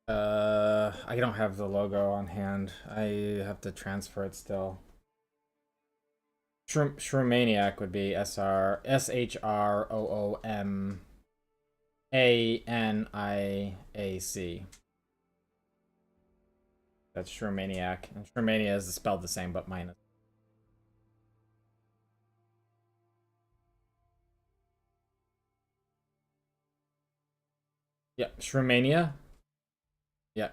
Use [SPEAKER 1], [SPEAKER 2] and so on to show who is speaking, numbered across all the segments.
[SPEAKER 1] I don't have the logo on hand. I have to transfer it still. Shroomaniac would be Shroomaniac. That's Shroomaniac. And Shroomania is spelled the same but minus. Yeah, Shroomania. Yeah.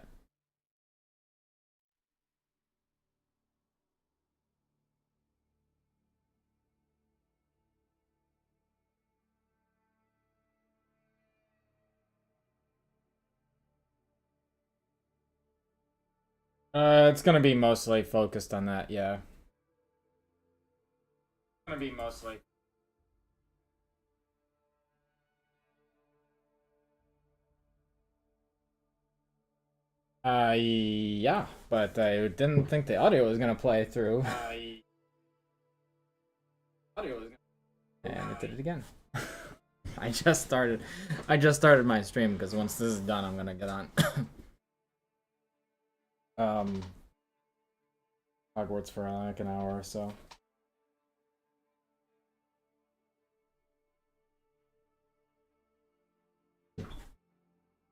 [SPEAKER 1] It's gonna be mostly focused on that. Yeah. It's gonna be mostly. Yeah, but I didn't think the audio was gonna play through. And it did it again. I just started. I just started my stream because once this is done, I'm gonna get on. um, Hogwarts for like an hour or so.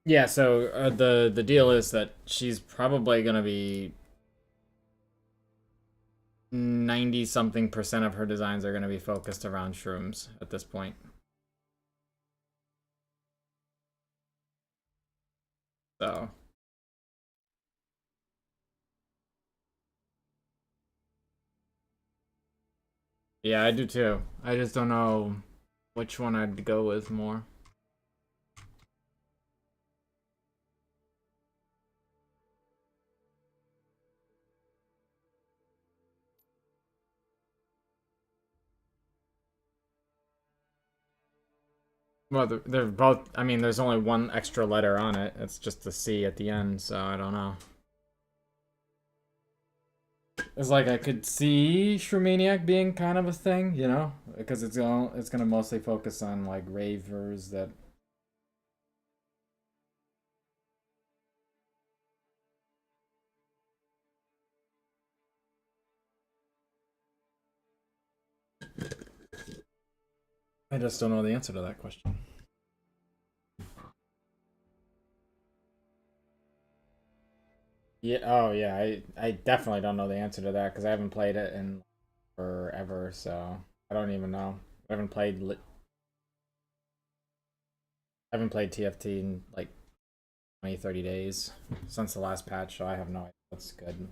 [SPEAKER 1] Yeah, so the deal is that she's probably gonna be 90 something percent of her designs are gonna be focused around shrooms at this point. So yeah, I do too. I just don't know which one I'd go with more. Well, they're both. I mean, there's only one extra letter on it. It's just the C at the end, so I don't know. It's like I could see Shroomaniac being kind of a thing, you know, because it's gonna mostly focus on like ravers that. I just don't know the answer to that question. Yeah. Oh, yeah. I definitely don't know the answer to that because I haven't played it in forever. So I don't even know. I haven't played. I haven't played TFT in like 20, 30 days since the last patch. So I have no idea what's good.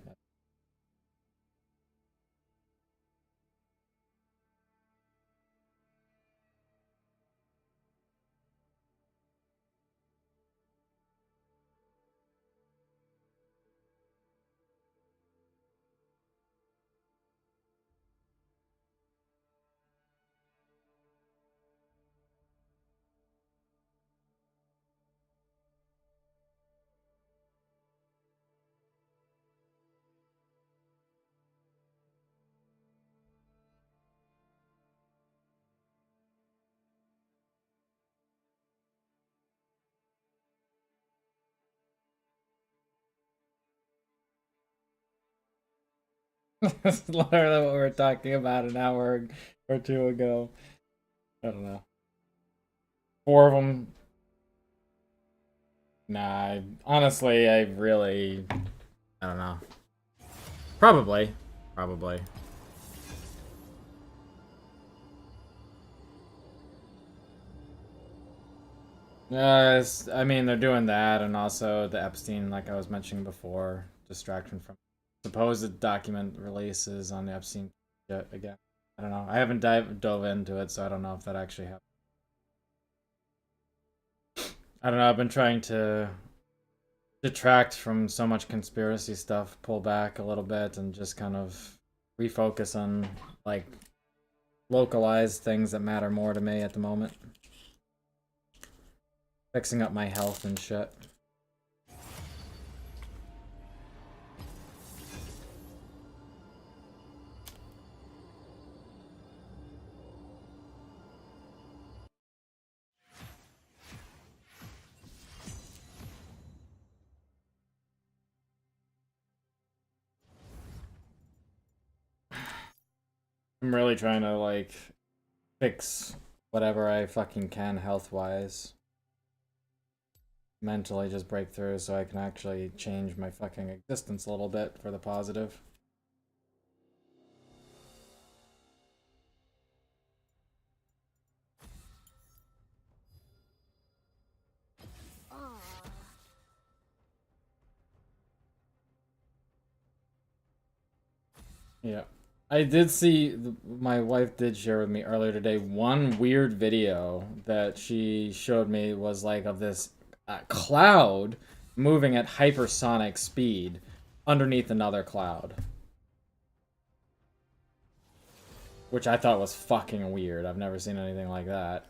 [SPEAKER 1] That's literally what we were talking about an hour or two ago. I don't know. Four of them. Nah, honestly, I really. I don't know. Probably. Probably. I mean, they're doing that, and also the Epstein, like I was mentioning before, distraction from supposed document releases on the Epstein again. I don't know. I haven't dove into it, so I don't know if that actually happened. I don't know. I've been trying to detract from so much conspiracy stuff, pull back a little bit, and just kind of refocus on like localized things that matter more to me at the moment. Fixing up my health and shit. I'm really trying to, like, fix whatever I fucking can health-wise. Mentally just break through so I can actually change my fucking existence a little bit for the positive. Yeah. I did see, my wife did share with me earlier today, one weird video that she showed me was like of this cloud moving at hypersonic speed underneath another cloud. Which I thought was fucking weird. I've never seen anything like that.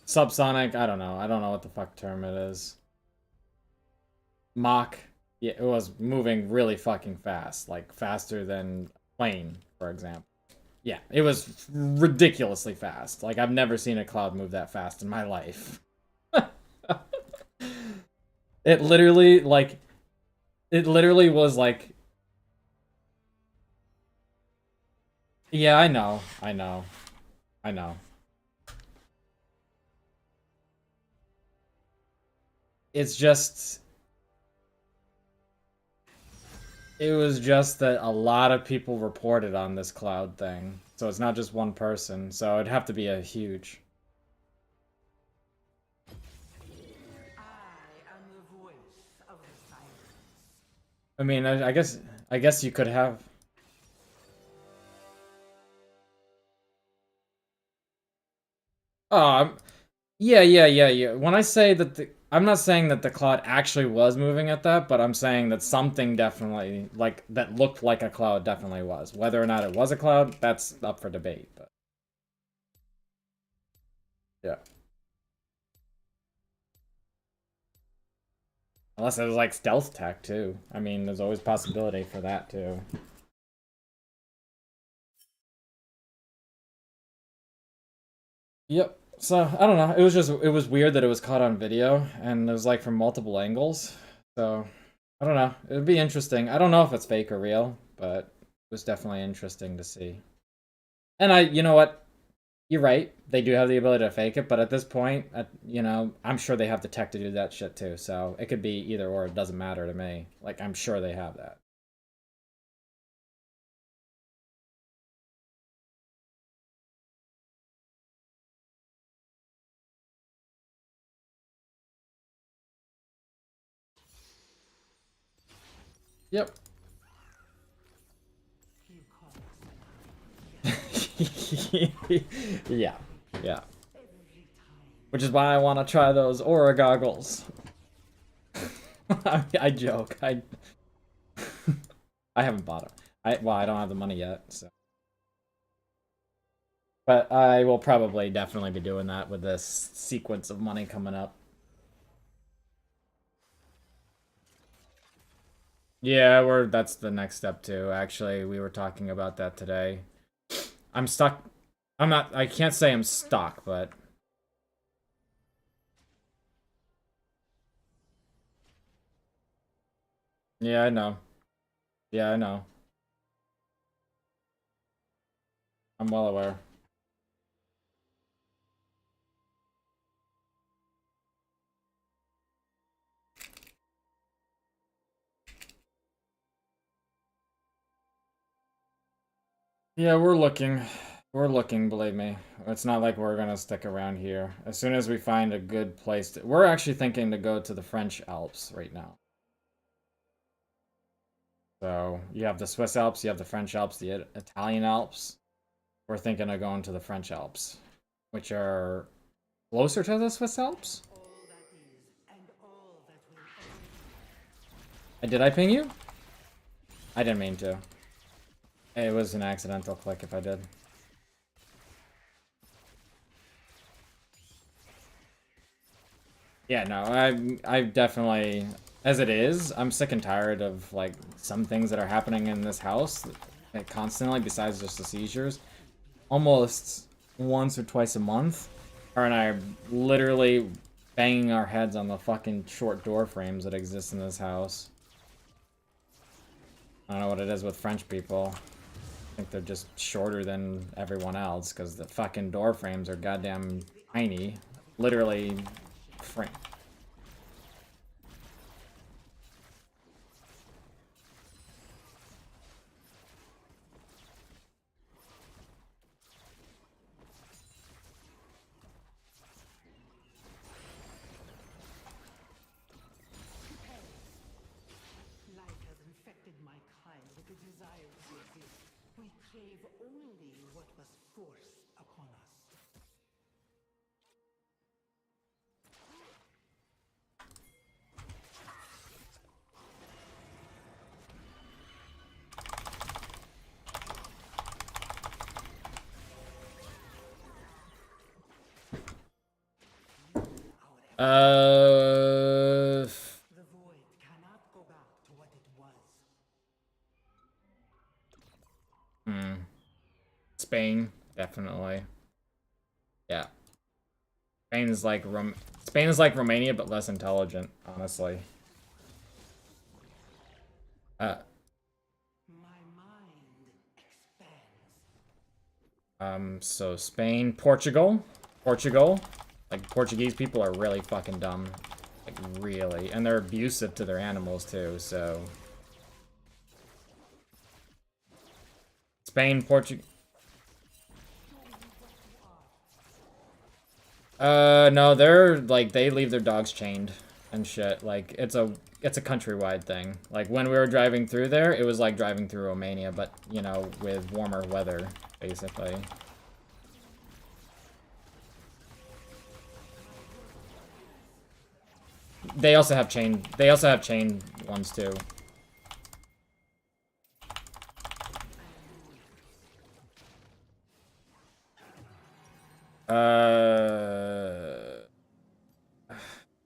[SPEAKER 1] Subsonic, I don't know. I don't know what the fuck term it is. Mach. Yeah, it was moving really fucking fast. Like, faster than plane, for example. Yeah, it was ridiculously fast. Like, I've never seen a cloud move that fast in my life. It literally, like... It literally was like... Yeah, I know. I know. I know. It's just... It was just that a lot of people reported on this cloud thing. So it's not just one person. So it'd have to be a huge. I mean, I guess you could have. Oh, yeah. When I say that I'm not saying that the cloud actually was moving at that, but I'm saying that something definitely, like, that looked like a cloud definitely was. Whether or not it was a cloud, that's up for debate, but. Yeah. Unless it was, like, stealth tech, too. I mean, there's always possibility for that, too. Yep. So, I don't know. It was weird that it was caught on video, and it was, like, from multiple angles. So, I don't know. It would be interesting. I don't know if it's fake or real, but it was definitely interesting to see. And you know what? You're right. They do have the ability to fake it, but at this point, I'm sure they have the tech to do that shit too. So it could be either or. It doesn't matter to me. Like, I'm sure they have that. Yep. Yeah. Yeah. Which is why I want to try those Aura goggles. I joke. I haven't bought them. I don't have the money yet, so. But I will probably definitely be doing that with this sequence of money coming up. Yeah, that's the next step too. Actually, we were talking about that today. I'm stuck. I can't say I'm stuck, but yeah, I know. Yeah, I know. I'm well aware. Yeah, we're looking. We're looking, believe me. It's not like we're gonna stick around here. As soon as we find a good place to... We're actually thinking to go to the French Alps right now. So, you have the Swiss Alps, you have the French Alps, the Italian Alps. We're thinking of going to the French Alps, which are closer to the Swiss Alps? Did I ping you? I didn't mean to. It was an accidental click if I did. Yeah, no, I definitely, as it is, I'm sick and tired of, like, some things that are happening in this house, like, constantly, besides just the seizures. Almost once or twice a month, her and I are literally banging our heads on the fucking short door frames that exist in this house. don't know what it is with French people. I think they're just shorter than everyone else because the fucking door frames are goddamn tiny. Literally, frame.
[SPEAKER 2] The void cannot go back to what it was.
[SPEAKER 1] Spain, definitely. Yeah. Spain is like Romania, but less intelligent, honestly.
[SPEAKER 2] My mind expands.
[SPEAKER 1] So Spain, Portugal. Like, Portuguese people are really fucking dumb. Like, really. And they're abusive to their animals, too, so... Spain, Portugal... no, they're, like, they leave their dogs chained and shit. Like, it's a countrywide thing. Like, when we were driving through there, it was like driving through Romania, but, you know, with warmer weather, basically. They also have chain ones, too.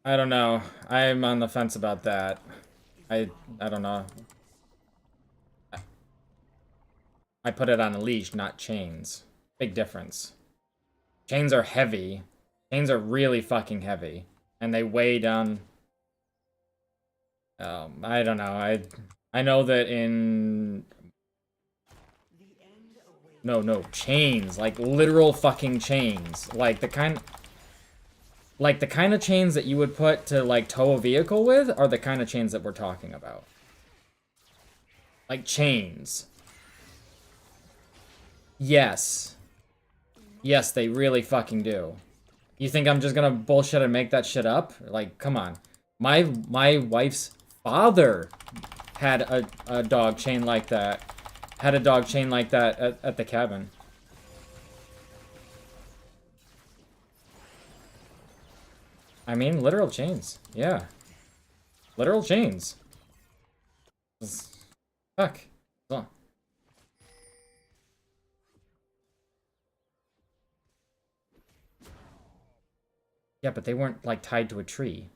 [SPEAKER 1] I don't know. I'm on the fence about that. I don't know. I put it on a leash, not chains. Big difference. Chains are heavy. Chains are really fucking heavy. And they weigh down... I don't know. I know that in... No, chains. Like, literal fucking chains. Like, the kind of chains that you would put to, like, tow a vehicle with are the kind of chains that we're talking about. Like, chains. Yes. Yes, they really fucking do. You think I'm just gonna bullshit and make that shit up? Like, come on. My wife's father had a dog chain like that. Had a dog chain like that at the cabin. I mean, literal chains. Yeah. Literal chains. Fuck. Oh. Yeah, but they weren't, like, tied to a tree.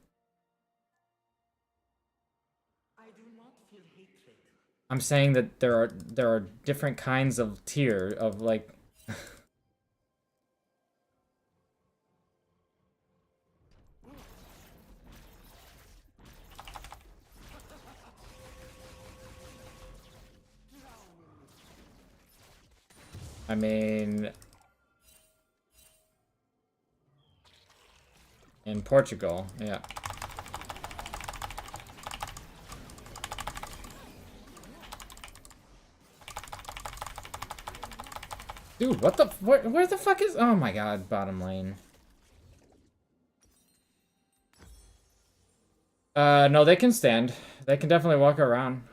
[SPEAKER 2] I do not feel hatred.
[SPEAKER 1] I'm saying that there are different kinds of tier of, like... I mean... In Portugal, yeah. Dude, what the... Where the fuck is... Oh my god, bottom lane. No, they can stand. They can definitely walk around.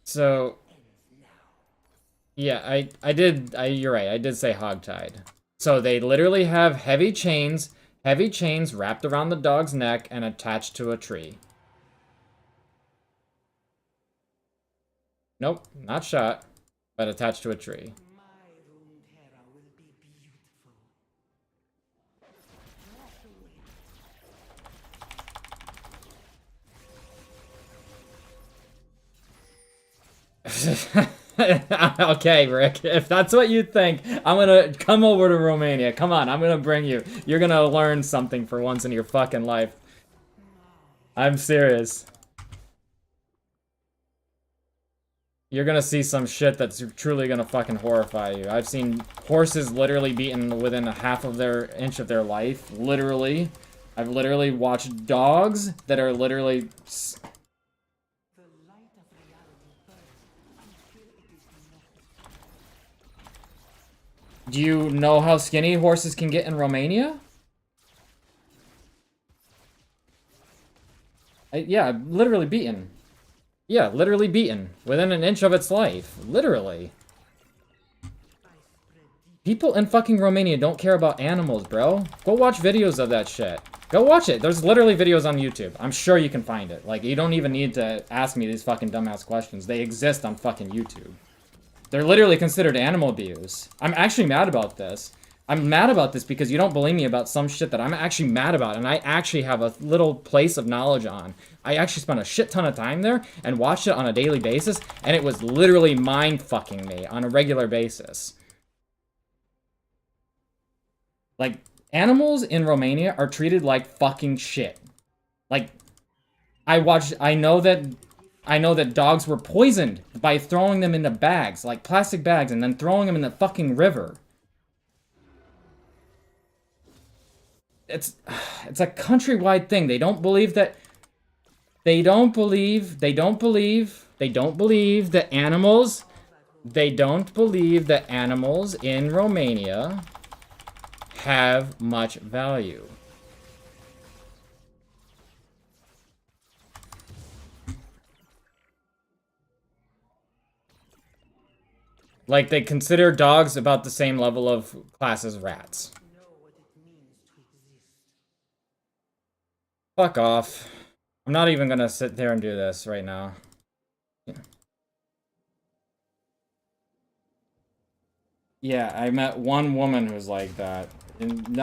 [SPEAKER 1] So... Yeah, you're right, I did say hogtied. So they literally have heavy chains wrapped around the dog's neck and attached to a tree. Nope, not shot, but attached to a tree.
[SPEAKER 2] My Runeterra will be beautiful.
[SPEAKER 1] Okay, Rick, if that's what you think, I'm gonna come over to Romania. Come on, I'm gonna bring you. You're gonna learn something for once in your fucking life. I'm serious. You're gonna see some shit that's truly gonna fucking horrify you. I've seen horses literally beaten within a half of their inch of their life. Literally. I've literally watched dogs that are literally...
[SPEAKER 2] The light of reality burns until it is nothing.
[SPEAKER 1] Do you know how skinny horses can get in Romania? Yeah, literally beaten. Yeah, literally beaten. Within an inch of its life. Literally. People in fucking Romania don't care about animals, bro. Go watch videos of that shit. Go watch it. There's literally videos on YouTube. I'm sure you can find it. Like, you don't even need to ask me these fucking dumbass questions. They exist on fucking YouTube. They're literally considered animal abuse. I'm actually mad about this. I'm mad about this because you don't believe me about some shit that I'm actually mad about, and I actually have a little place of knowledge on. I actually spent a shit ton of time there and watched it on a daily basis, and it was literally mind-fucking me on a regular basis. Like, animals in Romania are treated like fucking shit. Like, I know that dogs were poisoned by throwing them into bags, like plastic bags, and then throwing them in the fucking river. It's a countrywide thing. They don't believe that animals in Romania have much value. Like, they consider dogs about the same level of class as rats. Fuck off. I'm not even gonna sit there and do this right now. Yeah, I met one woman who's like that. And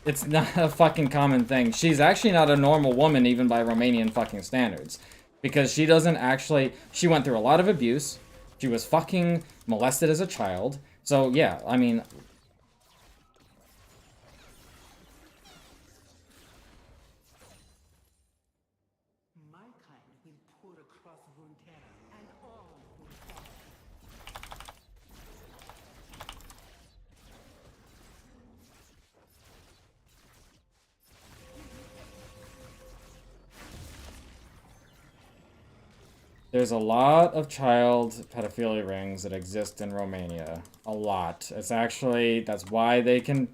[SPEAKER 1] it's not a fucking common thing. She's actually not a normal woman even by Romanian fucking standards. Because she doesn't actually... She went through a lot of abuse. She was fucking molested as a child. So, yeah, I mean...
[SPEAKER 2] My kind will pour across Runeterra, and all will follow.
[SPEAKER 1] There's a lot of child pedophilia rings that exist in Romania. A lot. It's actually... That's why they can...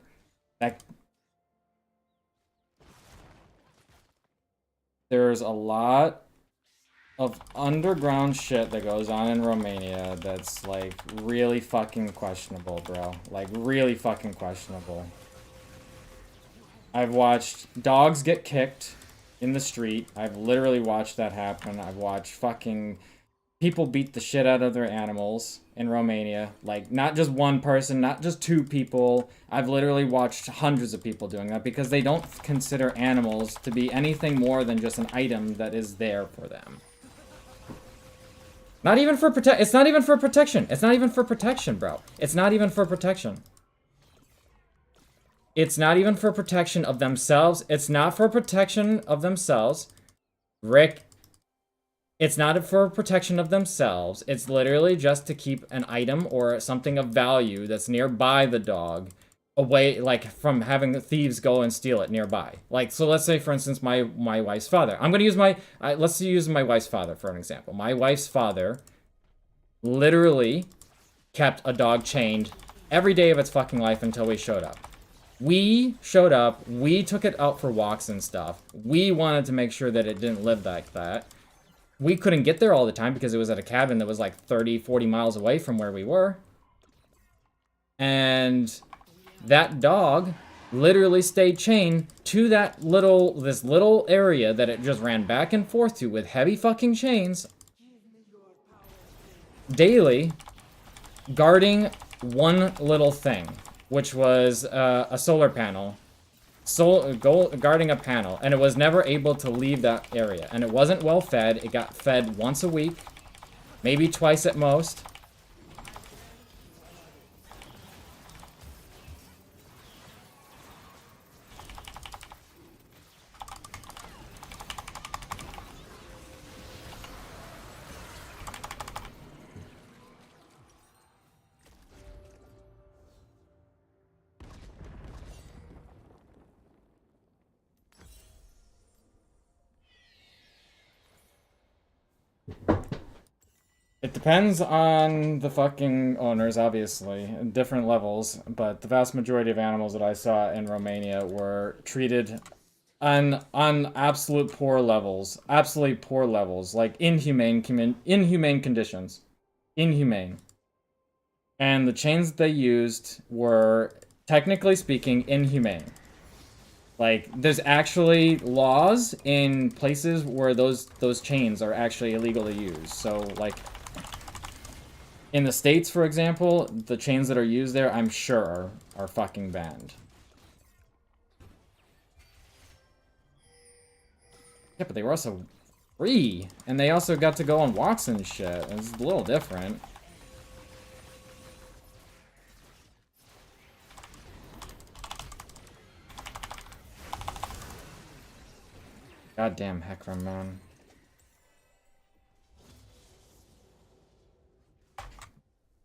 [SPEAKER 1] There's a lot of underground shit that goes on in Romania that's, like, really fucking questionable, bro. Like, really fucking questionable. I've watched dogs get kicked in the street. I've literally watched that happen. I've watched fucking people beat the shit out of their animals in Romania. Like, not just one person, not just two people. I've literally watched hundreds of people doing that because they don't consider animals to be anything more than just an item that is there for them. Not even for it's not even for protection. It's not even for protection, bro. It's not even for protection. It's not even for protection of themselves. It's not for protection of themselves. Rick, it's not for protection of themselves. It's literally just to keep an item or something of value that's nearby the dog away, like, from having the thieves go and steal it nearby. Like, so let's say, for instance, my wife's father. I'm going to use let's use my wife's father for an example. My wife's father literally kept a dog chained every day of its fucking life until we showed up. We showed up, we took it out for walks and stuff. We wanted to make sure that it didn't live like that. We couldn't get there all the time because it was at a cabin that was like 30, 40 miles away from where we were. And that dog literally stayed chained to this little area that it just ran back and forth to with heavy fucking chains daily, guarding one little thing, which was a solar panel, guarding a panel, and it was never able to leave that area. And it wasn't well fed. It got fed once a week, maybe twice at most. It depends on the fucking owners, obviously, in different levels, but the vast majority of animals that I saw in Romania were treated on absolute poor levels, absolutely poor levels, like inhumane conditions, inhumane. And the chains that they used were, technically speaking, inhumane. Like, there's actually laws in places where those chains are actually illegal to use. So, like, in the States, for example, the chains that are used there, I'm sure, are fucking banned. Yeah, but they were also free. And they also got to go on walks and shit. It's a little different. Goddamn Hecarim, man.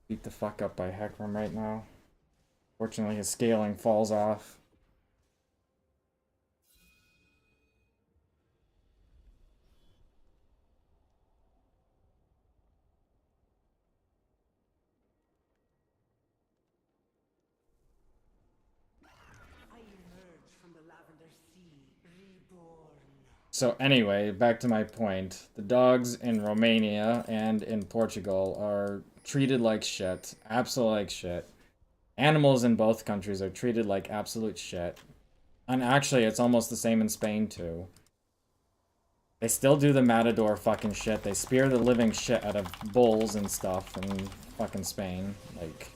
[SPEAKER 1] Beat the fuck up by Hecarim right now. Fortunately, his scaling falls off.
[SPEAKER 2] I emerge from the Lavender Sea, reborn.
[SPEAKER 1] So anyway, back to my point. The dogs in Romania and in Portugal are treated like shit. Absolute like shit. Animals in both countries are treated like absolute shit. And actually, it's almost the same in Spain, too. They still do the matador fucking shit. They spear the living shit out of bulls and stuff in fucking Spain. Like...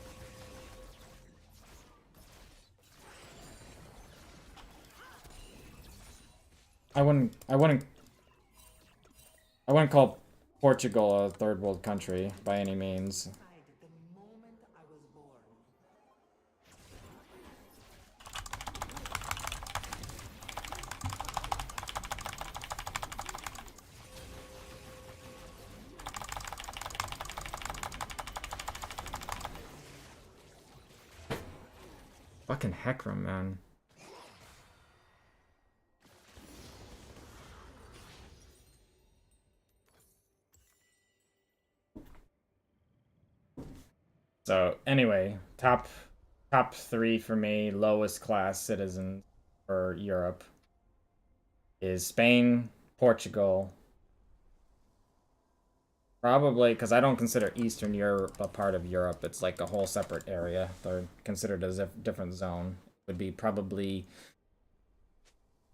[SPEAKER 1] I wouldn't call Portugal a third world country by any means.
[SPEAKER 2] The moment I was born.
[SPEAKER 1] Fucking Hecarim, man. So anyway, top three for me, lowest class citizens for Europe is Spain, Portugal. Probably because I don't consider Eastern Europe a part of Europe. It's like a whole separate area. They're considered as a different zone. Would be probably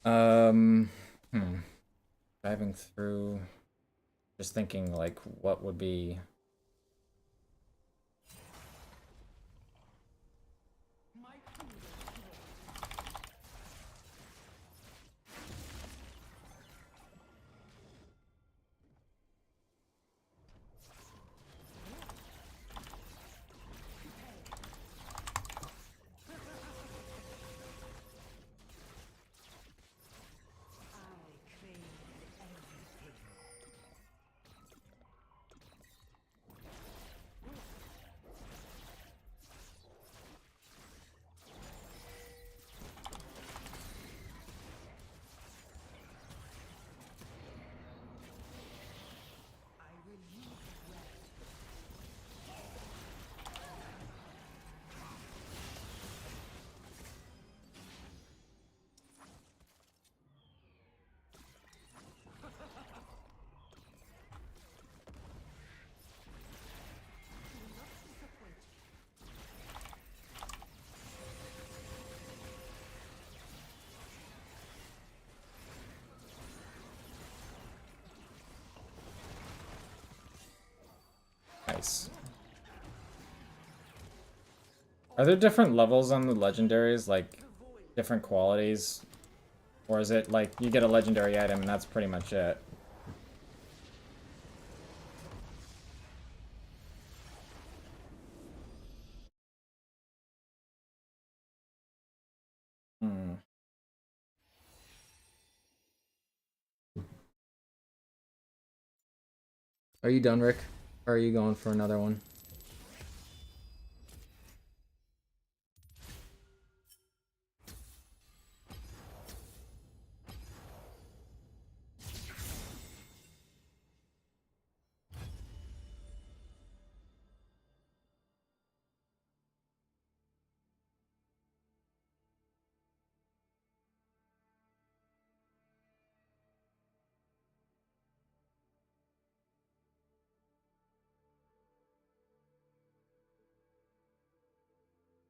[SPEAKER 1] um diving through, just thinking like what would be.
[SPEAKER 2] My kingdom. I crave everything. I will use well.
[SPEAKER 1] Nice. Are there different levels on the legendaries, like different qualities? Or is it like you get a legendary item and that's pretty much it? Hmm. Are you done, Rick? Or are you going for another one?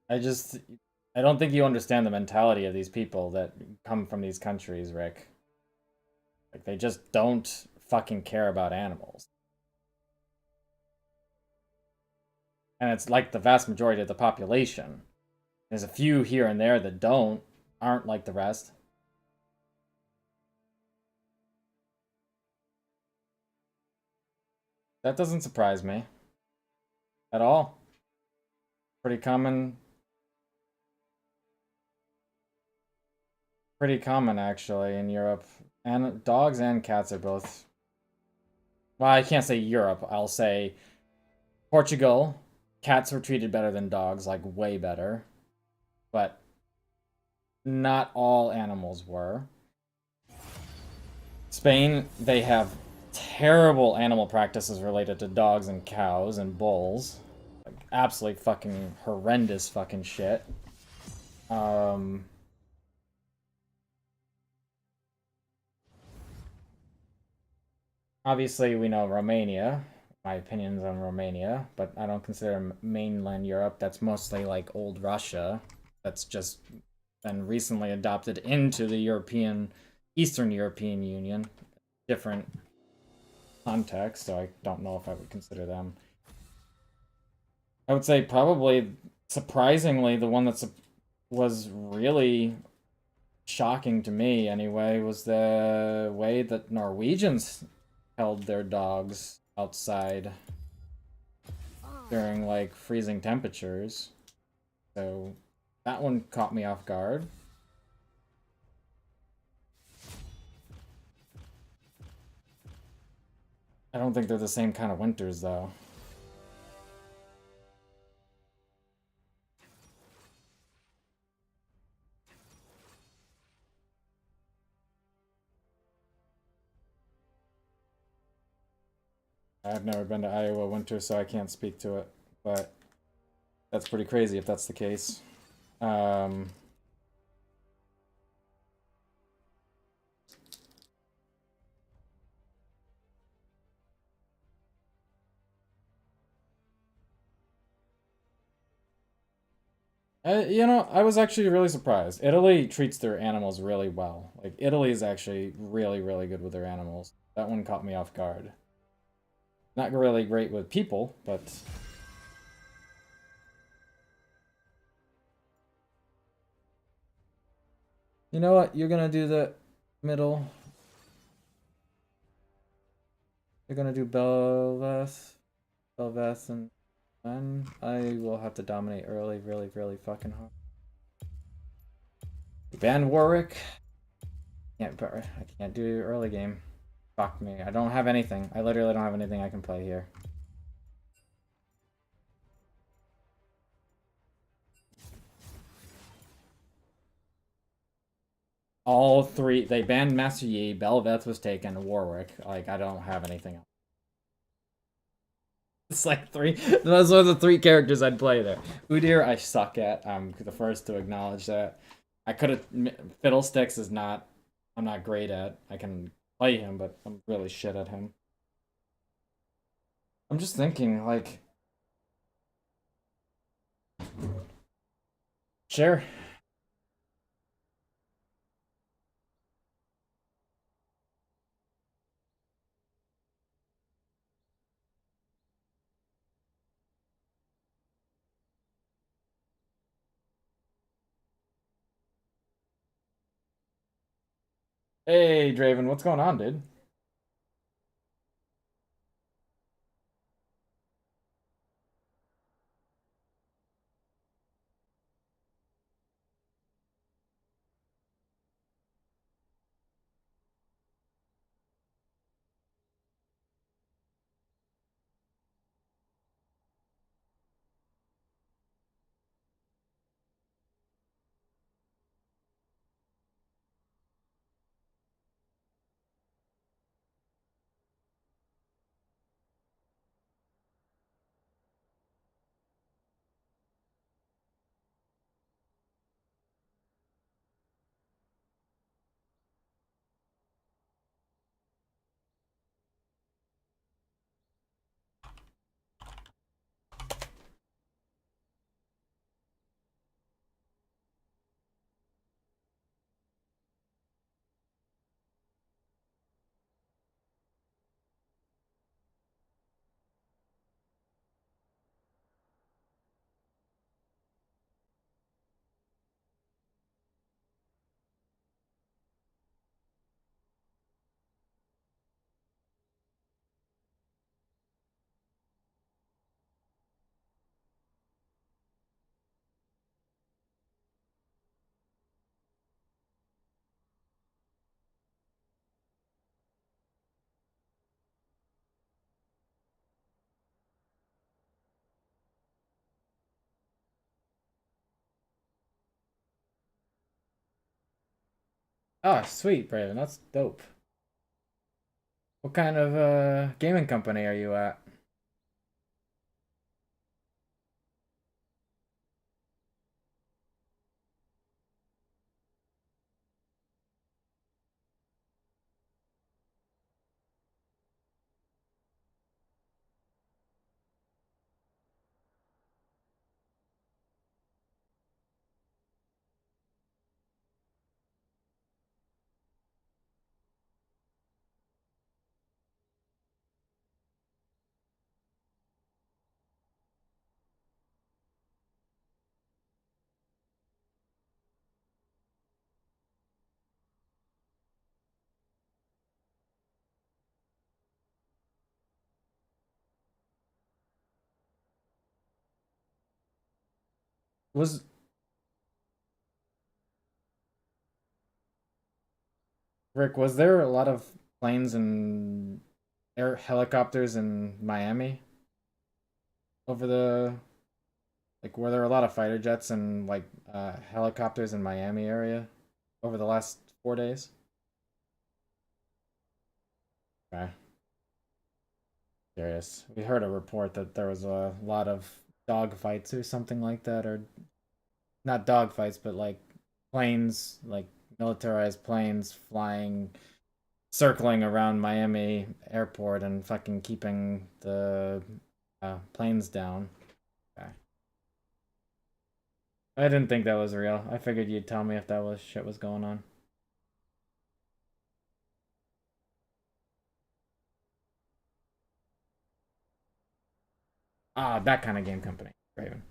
[SPEAKER 1] I don't think you understand the mentality of these people that come from these countries, Rick. Like they just don't fucking care about animals. And it's like the vast majority of the population. There's a few here and there that aren't like the rest. That doesn't surprise me at all. Pretty common actually in Europe. And dogs and cats are both. Well, I can't say Europe. I'll say Portugal. Cats were treated better than dogs, like way better. But not all animals were. Spain, they have terrible animal practices related to dogs and cows and bulls. Like absolutely fucking horrendous fucking shit. Um Obviously we know Romania. My opinions on Romania, but I don't consider mainland Europe. That's mostly like old Russia. That's just been recently adopted into the Eastern European Union. Different context, so I don't know if I would consider them. I would say probably, surprisingly, the one that was really shocking to me anyway was the way that Norwegians held their dogs outside during like freezing temperatures. So that one caught me off guard. I don't think they're the same kind of winters though. I've never been to Iowa winter, so I can't speak to it. But that's pretty crazy if that's the case. Um, I was actually really surprised. Italy treats their animals really well. Like, Italy is actually really, really good with their animals. That one caught me off guard. Not really great with people, but you know what? You're gonna do the middle. You're gonna do Belveth, and then I will have to dominate early, really, really fucking hard. Ban Warwick. I can't do early game. Fuck me. I don't have anything. I literally don't have anything I can play here. All three. They banned Master Yi. Belveth was taken. Warwick. Like, I don't have anything else. It's like three. Those are the three characters I'd play there. Udyr, I suck at. I'm the first to acknowledge that. I could have. Fiddlesticks is not. I'm not great at. I can play him, but I'm really shit at him. I'm just thinking, like. Sure. Hey, Draven, what's going on, dude? Oh, sweet, Braven. That's dope. What kind of gaming company are you at? Was Rick, was there a lot of planes and air helicopters in Miami over the like were there a lot of fighter jets and like helicopters in Miami area over the last 4 days? Okay, curious. We heard a report that there was a lot of dog fights or something like that, or not dog fights, but like planes, like militarized planes flying, circling around Miami airport and fucking keeping the planes down. Okay. I didn't think that was real. I figured you'd tell me if that was shit was going on. Ah, that kind of game company. Raven.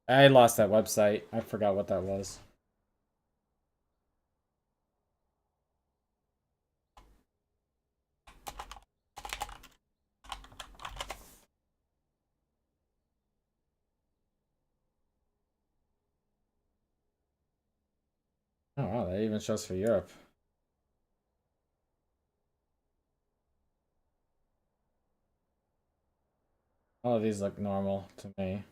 [SPEAKER 1] I lost that website. I forgot what that was. Oh wow, that even shows for Europe. All of these look normal to me.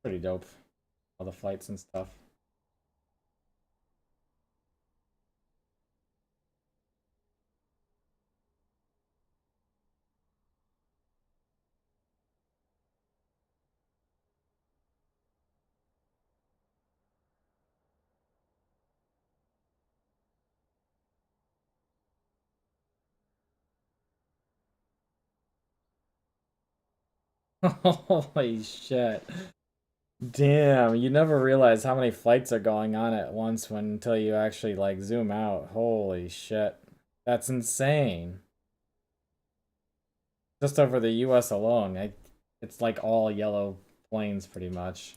[SPEAKER 1] Pretty dope. All the flights and stuff. Holy shit. Damn, you never realize how many flights are going on at once when until you actually like zoom out. Holy shit. That's insane. Just over the US alone, it's like all yellow planes pretty much.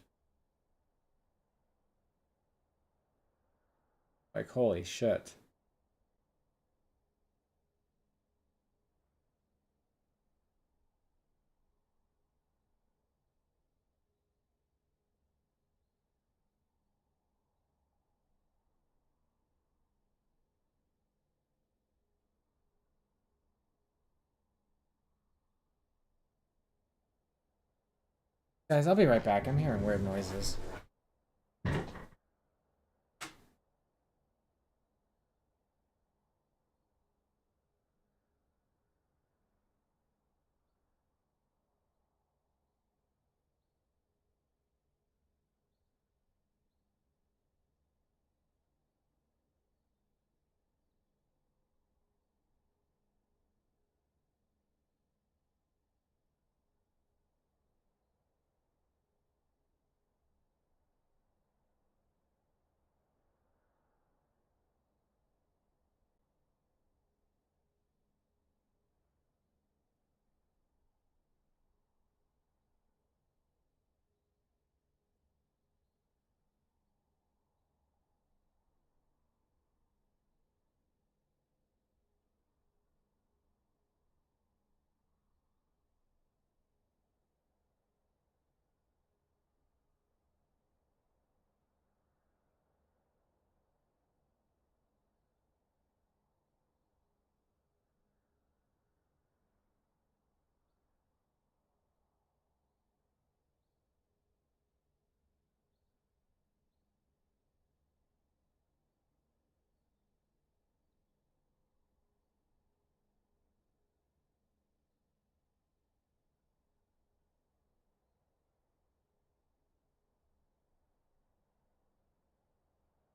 [SPEAKER 1] Like holy shit. Guys, I'll be right back. I'm hearing weird noises.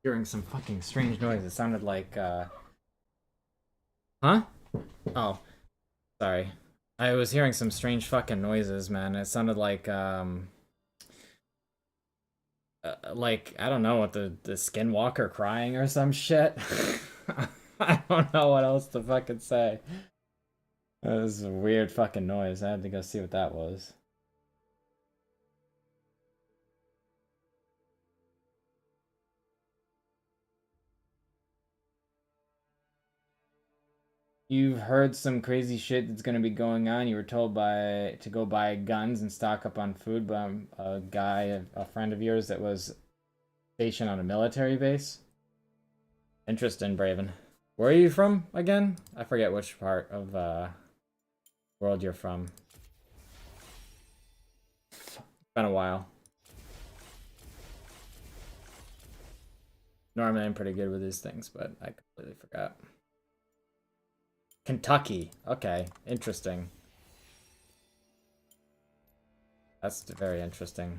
[SPEAKER 1] hearing some fucking strange noise. It sounded like, huh? Oh, sorry. I was hearing some strange fucking noises, man. It sounded like I don't know what the skinwalker crying or some shit. I don't know what else to fucking say. It was a weird fucking noise. I had to go see what that was. You've heard some crazy shit that's gonna be going on. You were told to go buy guns and stock up on food by a guy, a friend of yours that was stationed on a military base. Interesting, Braven. Where are you from again? I forget which part of world you're from. It's been a while. Normally I'm pretty good with these things, but I completely forgot. Kentucky. Okay, interesting. That's very interesting.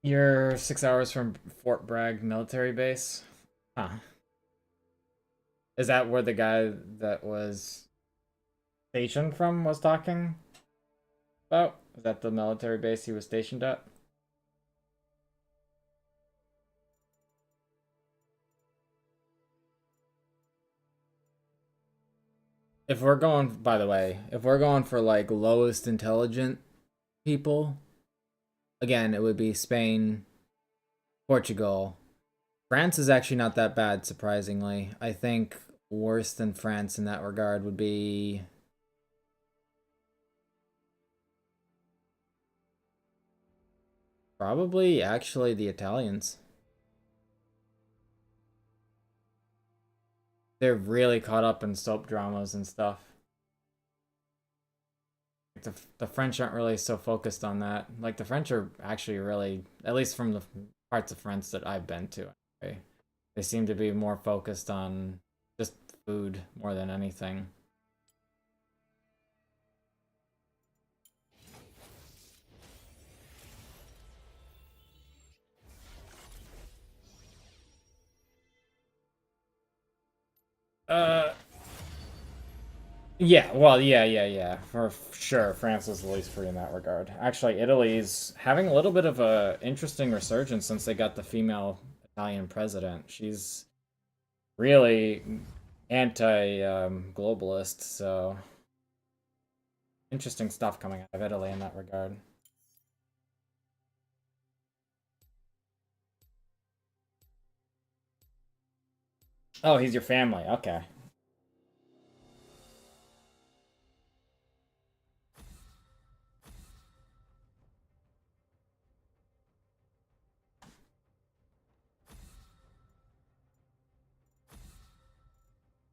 [SPEAKER 1] You're 6 hours from Fort Bragg military base? Huh. Is that where the guy that was stationed from was talking about? Is that the military base he was stationed at? If we're going, by the way, if we're going for like lowest intelligent people, again, it would be Spain, Portugal. France is actually not that bad, surprisingly. I think worse than France in that regard would be probably actually the Italians. They're really caught up in soap dramas and stuff. The French aren't really so focused on that. Like the French are actually really, at least from the parts of France that I've been to, anyway, they seem to be more focused on just food more than anything. Uh, yeah, well, yeah, for sure. France is the least free in that regard. Actually, Italy's having a little bit of a interesting resurgence since they got the female Italian president. She's really anti-globalist, so interesting stuff coming out of Italy in that regard. Oh, he's your family. Okay.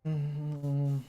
[SPEAKER 1] Mm.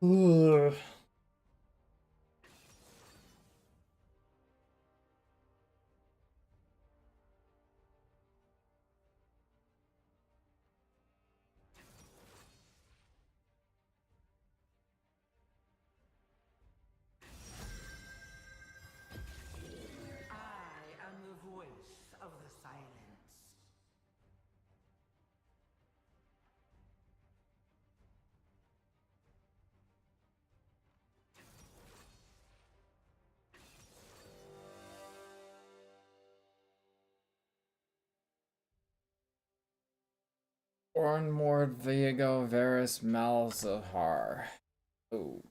[SPEAKER 1] Ugh.
[SPEAKER 2] I am the voice
[SPEAKER 1] Ornmord Viego Varus Malzahar. Oh.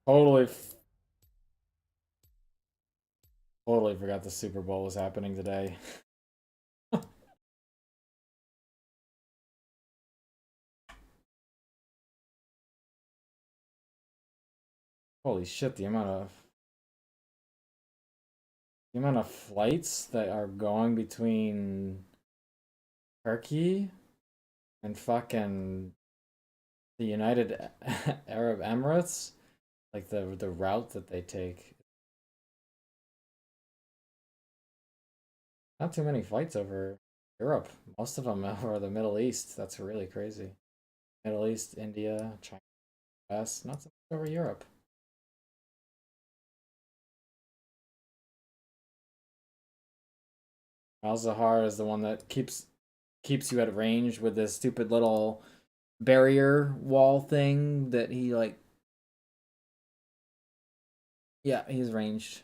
[SPEAKER 1] Totally, totally forgot the Super Bowl was happening today. Holy shit, the amount of flights that are going between Turkey and fucking the United Arab Emirates, like the route that they take. Not too many flights over Europe. Most of them over the Middle East. That's really crazy. Middle East, India, China, US, not so much over Europe. Al-Zahar is the one that keeps you at range with this stupid little barrier wall thing that he like. Yeah, he's ranged.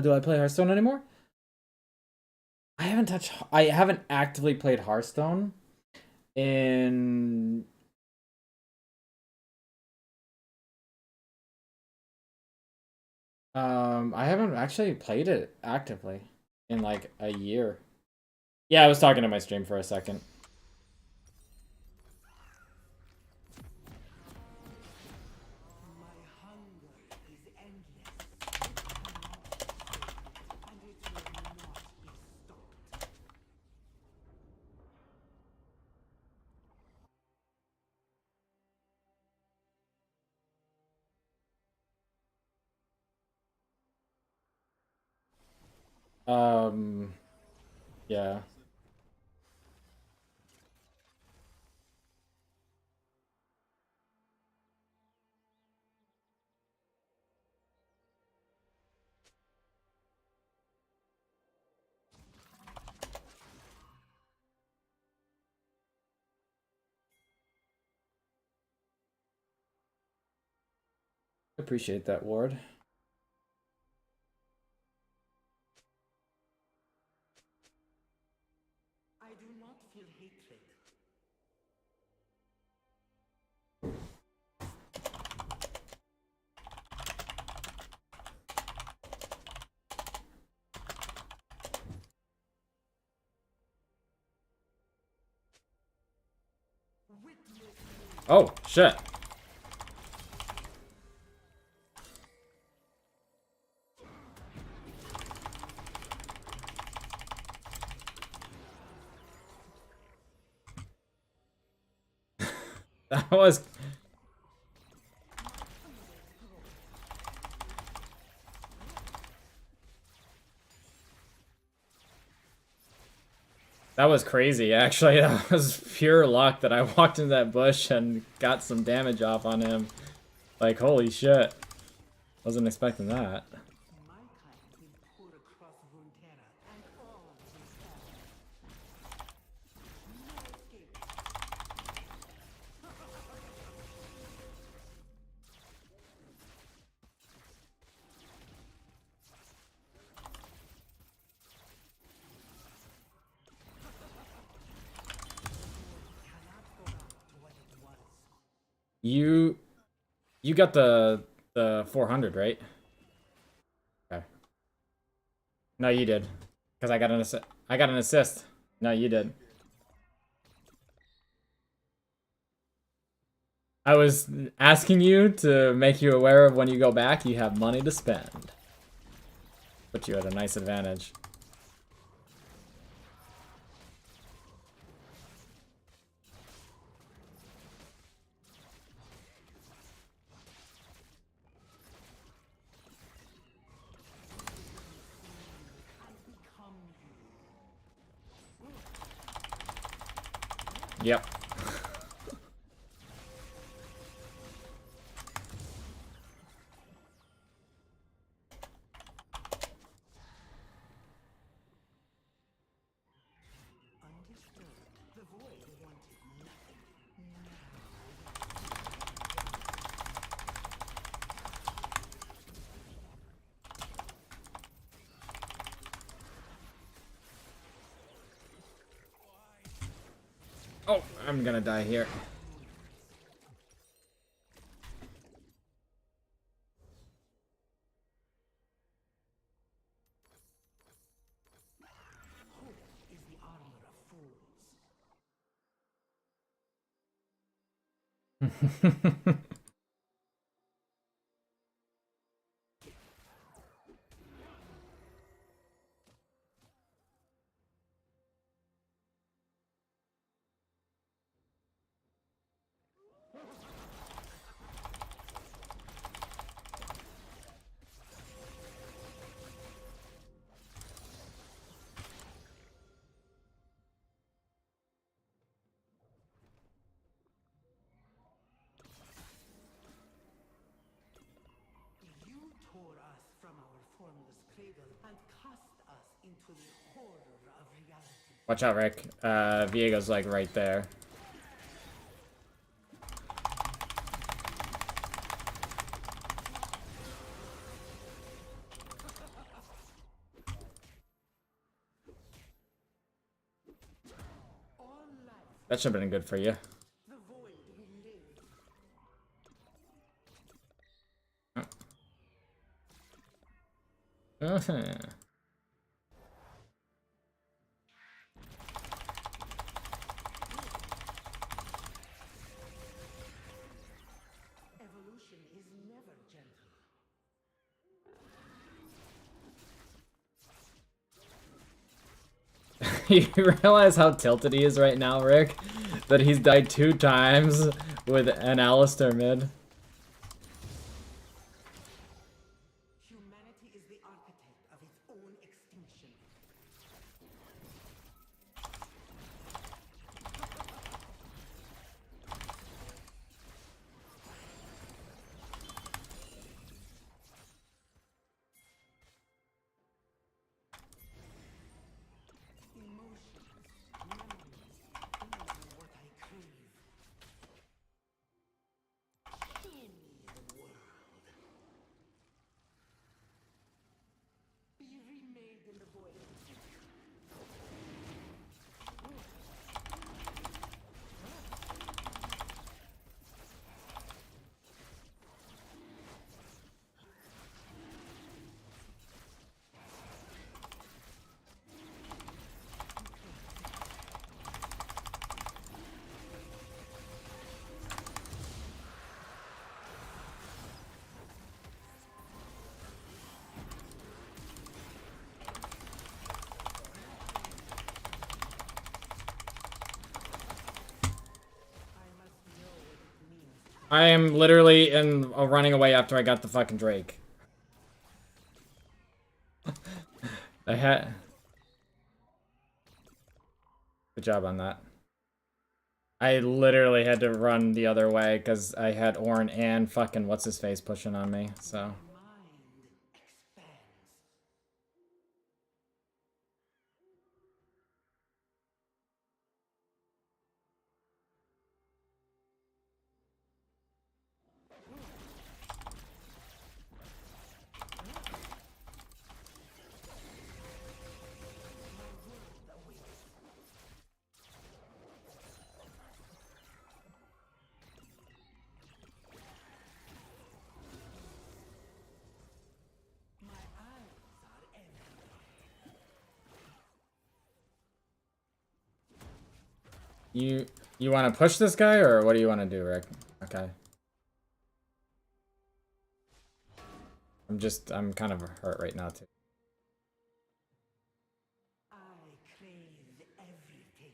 [SPEAKER 1] Do I play Hearthstone anymore? I haven't actively played Hearthstone in I haven't actually played it actively in like a year. Yeah, I was talking to my stream for a second.
[SPEAKER 2] My hunger is endless. And it will not be stopped.
[SPEAKER 1] Um, yeah. Appreciate that, Ward.
[SPEAKER 2] I do not feel hatred. Witness me.
[SPEAKER 1] Oh, shit. That was That was crazy, actually. That was pure luck that I walked into that bush and got some damage off on him. Like, holy shit. Wasn't expecting that.
[SPEAKER 2] My kind will pour across Runeterra and all will fall. No escape. Cannot go back to what it was.
[SPEAKER 1] You got the 400, right? Okay. No, you did. Because I got an assist. No, you did. I was asking you to make you aware of when you go back, you have money to spend. Put you at a nice advantage. Yep.
[SPEAKER 2] Understood. The void wanted nothing.
[SPEAKER 1] Oh, I'm gonna die here.
[SPEAKER 2] Hope is the armor of fools. You tore us from our formless cradle and cast us into the horror of reality.
[SPEAKER 1] Watch out, Rick. Viego's like right there.
[SPEAKER 2] All life,
[SPEAKER 1] That should have been good for you.
[SPEAKER 2] the void will live. Evolution is never gentle.
[SPEAKER 1] You realize how tilted he is right now, Rick? That he's died 2 times with an Alistar mid.
[SPEAKER 2] Humanity is the architect of its own extinction. Emotions, memories, these are what I crave. Show me the world. Be remade in the void. I must know what it means.
[SPEAKER 1] I am literally running away after I got the fucking Drake. I had... Good job on that. I literally had to run the other way because I had Ornn and fucking what's-his-face pushing on me, so...
[SPEAKER 2] Mind expands. My eyes are everywhere.
[SPEAKER 1] You want to push this guy, or what do you want to do, Rick? Okay. I'm kind of hurt right now, too.
[SPEAKER 2] I crave everything.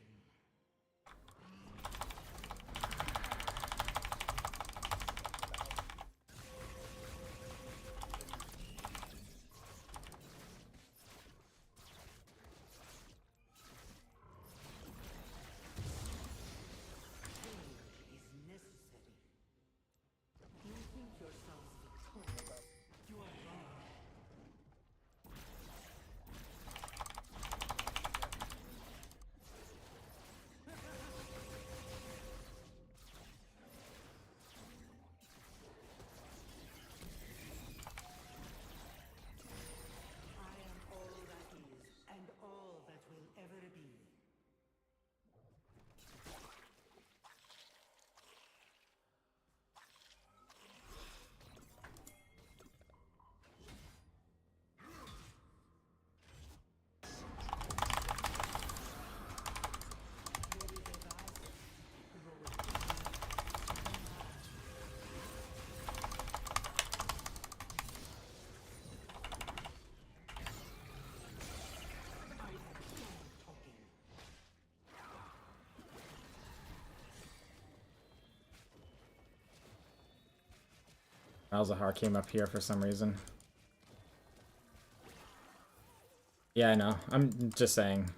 [SPEAKER 1] Malzahar came up here for some reason. Yeah, I know. I'm just saying.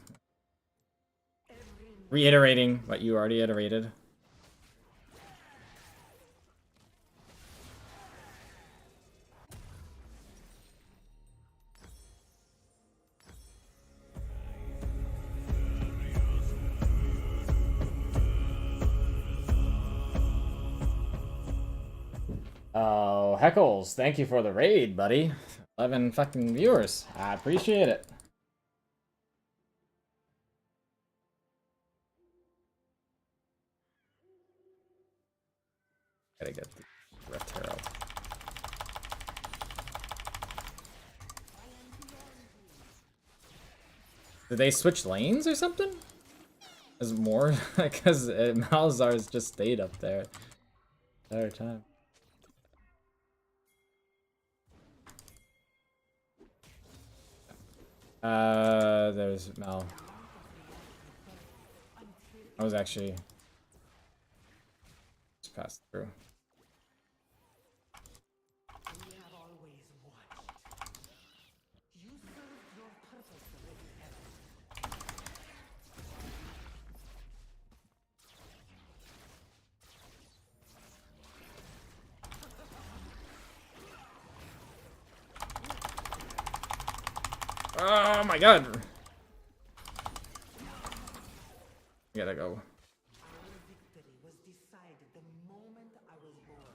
[SPEAKER 1] Reiterating what you already iterated. Oh, Heckles, thank you for the raid, buddy. 11 fucking viewers. I appreciate it. Gotta get the Rift Herald. Did they switch lanes or something? Is it more? Because Malzar's just stayed up there the entire time. There's Mal. I was actually just passed through.
[SPEAKER 2] We have always watched. You served your purpose, Red Heron.
[SPEAKER 1] Oh my god! I gotta go.
[SPEAKER 2] Our victory was decided the moment I was born.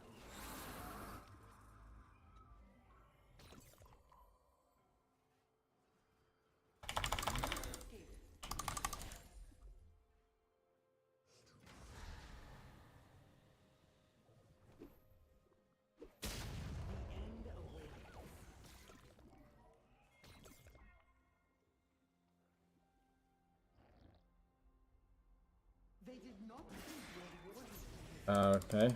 [SPEAKER 2] The end awaits. They did not think your warriors.
[SPEAKER 1] Okay.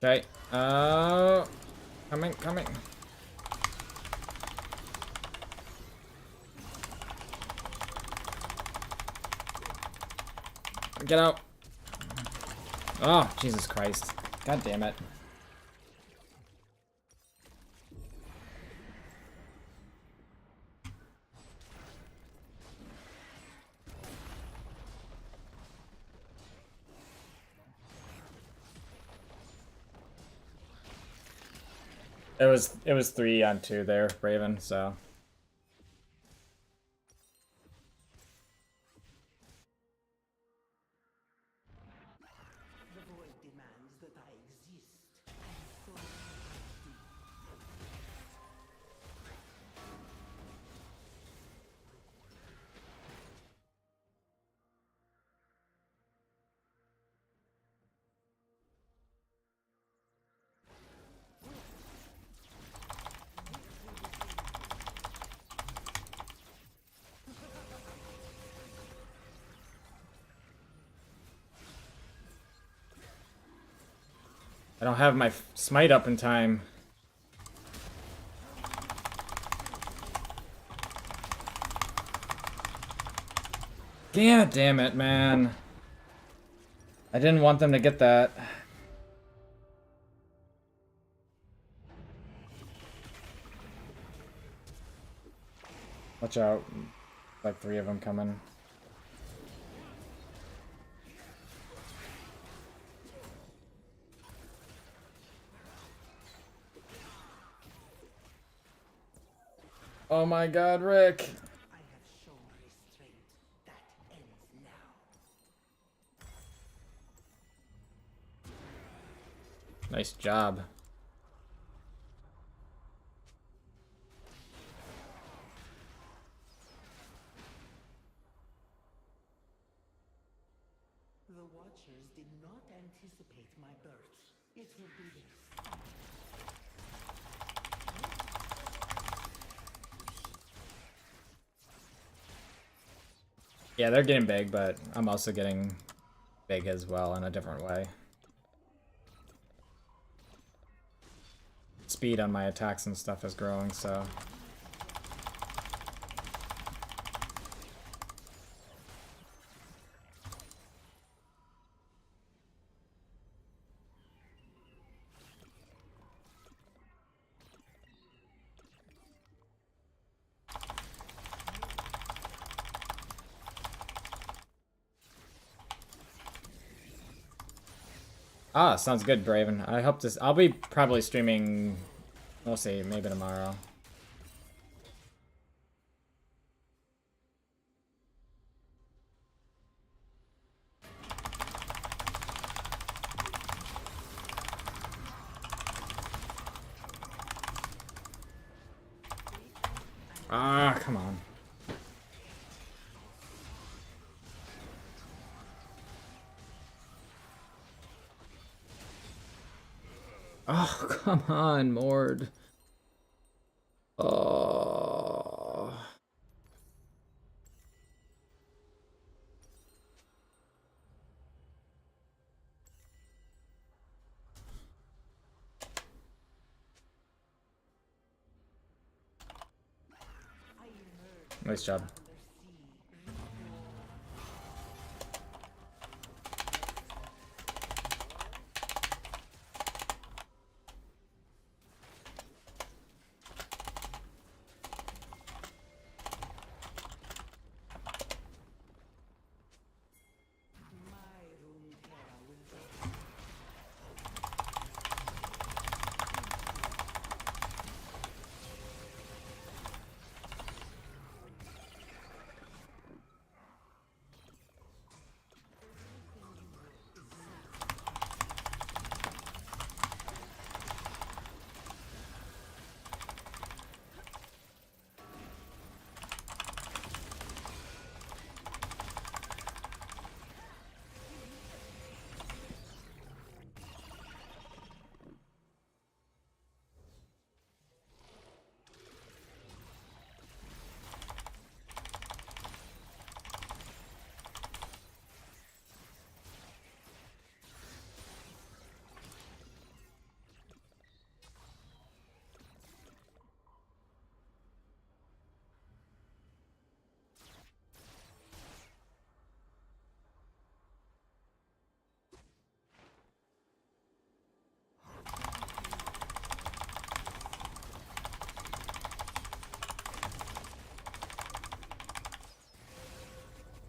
[SPEAKER 1] Okay. Coming. Get out. Oh, Jesus Christ. God damn it. It was 3-on-2 there, Raven, so.
[SPEAKER 2] The void demands that I exist, and so I do.
[SPEAKER 1] I don't have my smite up in time. God damn it, man. I didn't want them to get that. Watch out. Like 3 of them coming. Oh my god, Rick.
[SPEAKER 2] I have shown restraint. That ends now.
[SPEAKER 1] Nice job.
[SPEAKER 2] Watchers did not anticipate my birth. It will be their
[SPEAKER 1] Yeah, they're getting big, but I'm also getting big as well in a different way. Speed on my attacks and stuff is growing, so... Ah, sounds good, Braven. I hope this... I'll be probably streaming... We'll see, maybe tomorrow. Ah, come on. Oh, come on, Mord. Oh. Nice job.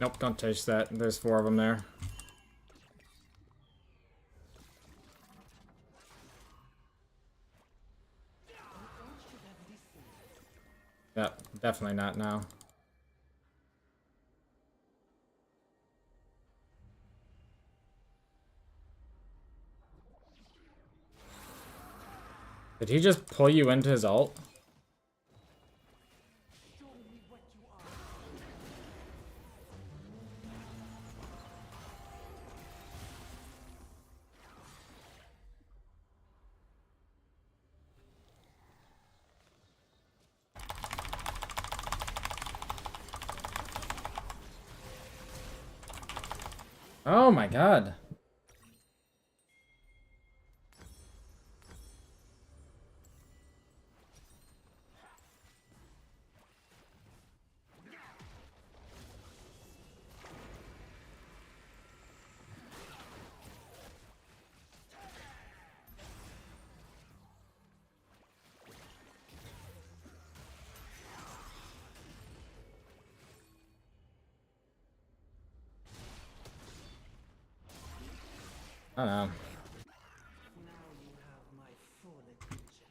[SPEAKER 1] Nope, don't taste that. There's 4 of them there. Yeah, definitely not now. Did he just pull you into his ult? Oh my god. I don't know.
[SPEAKER 2] Now you have my full attention.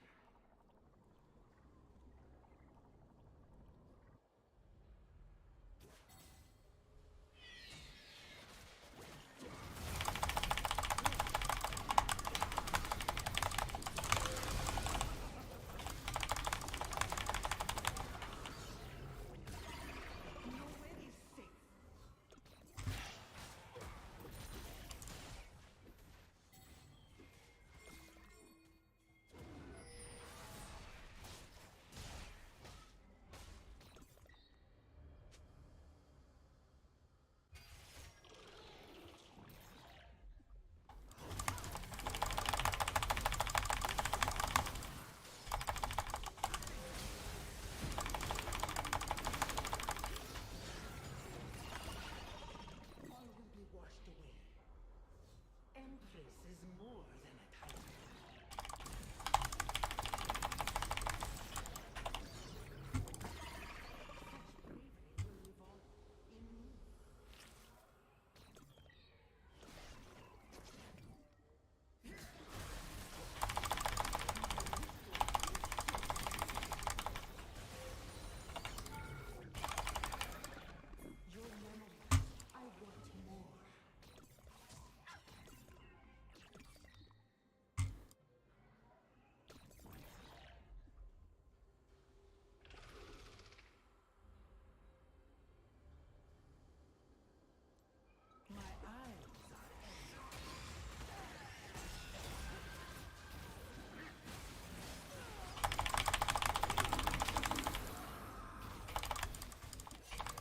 [SPEAKER 2] Nowhere is safe.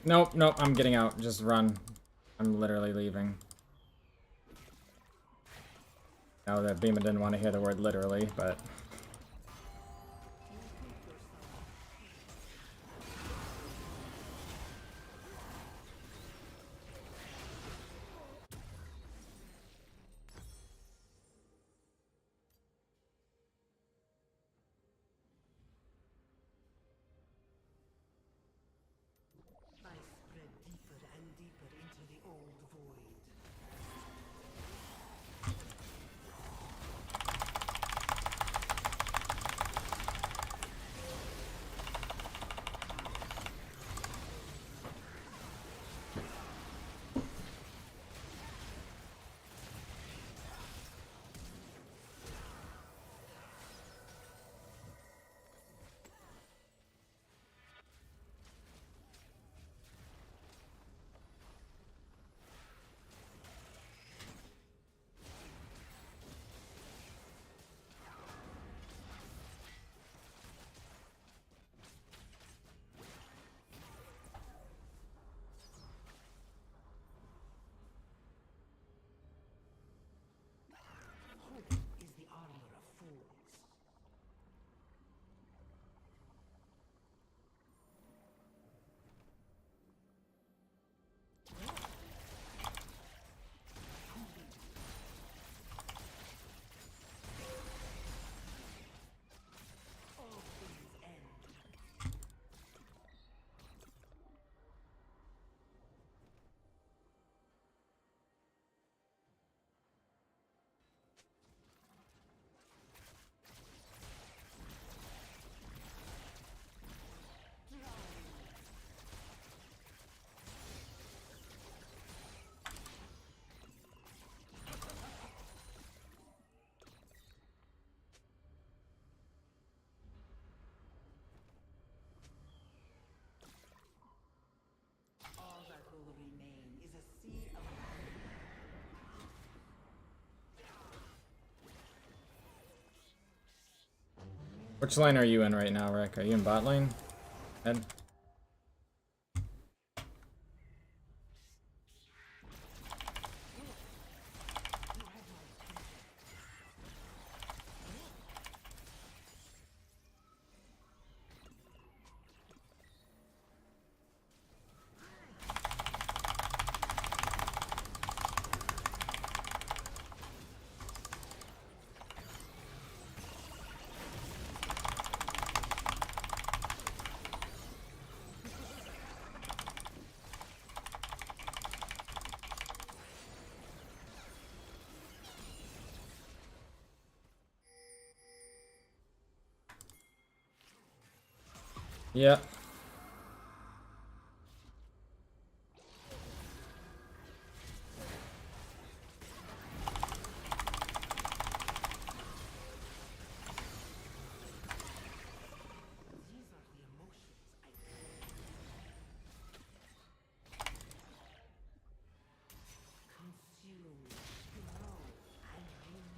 [SPEAKER 1] Nope, nope, I'm getting out. Just run. I'm literally leaving. Now that Beema didn't want to hear the word literally, but...
[SPEAKER 2] I spread deeper and deeper into the old void. Hope is the armor of fools. All things end. All that will remain is a sea of
[SPEAKER 1] Which lane are you in right now, Rick? Are you in bot lane? Ed? Yeah.
[SPEAKER 2] these are the emotions I consume, grow, and renew.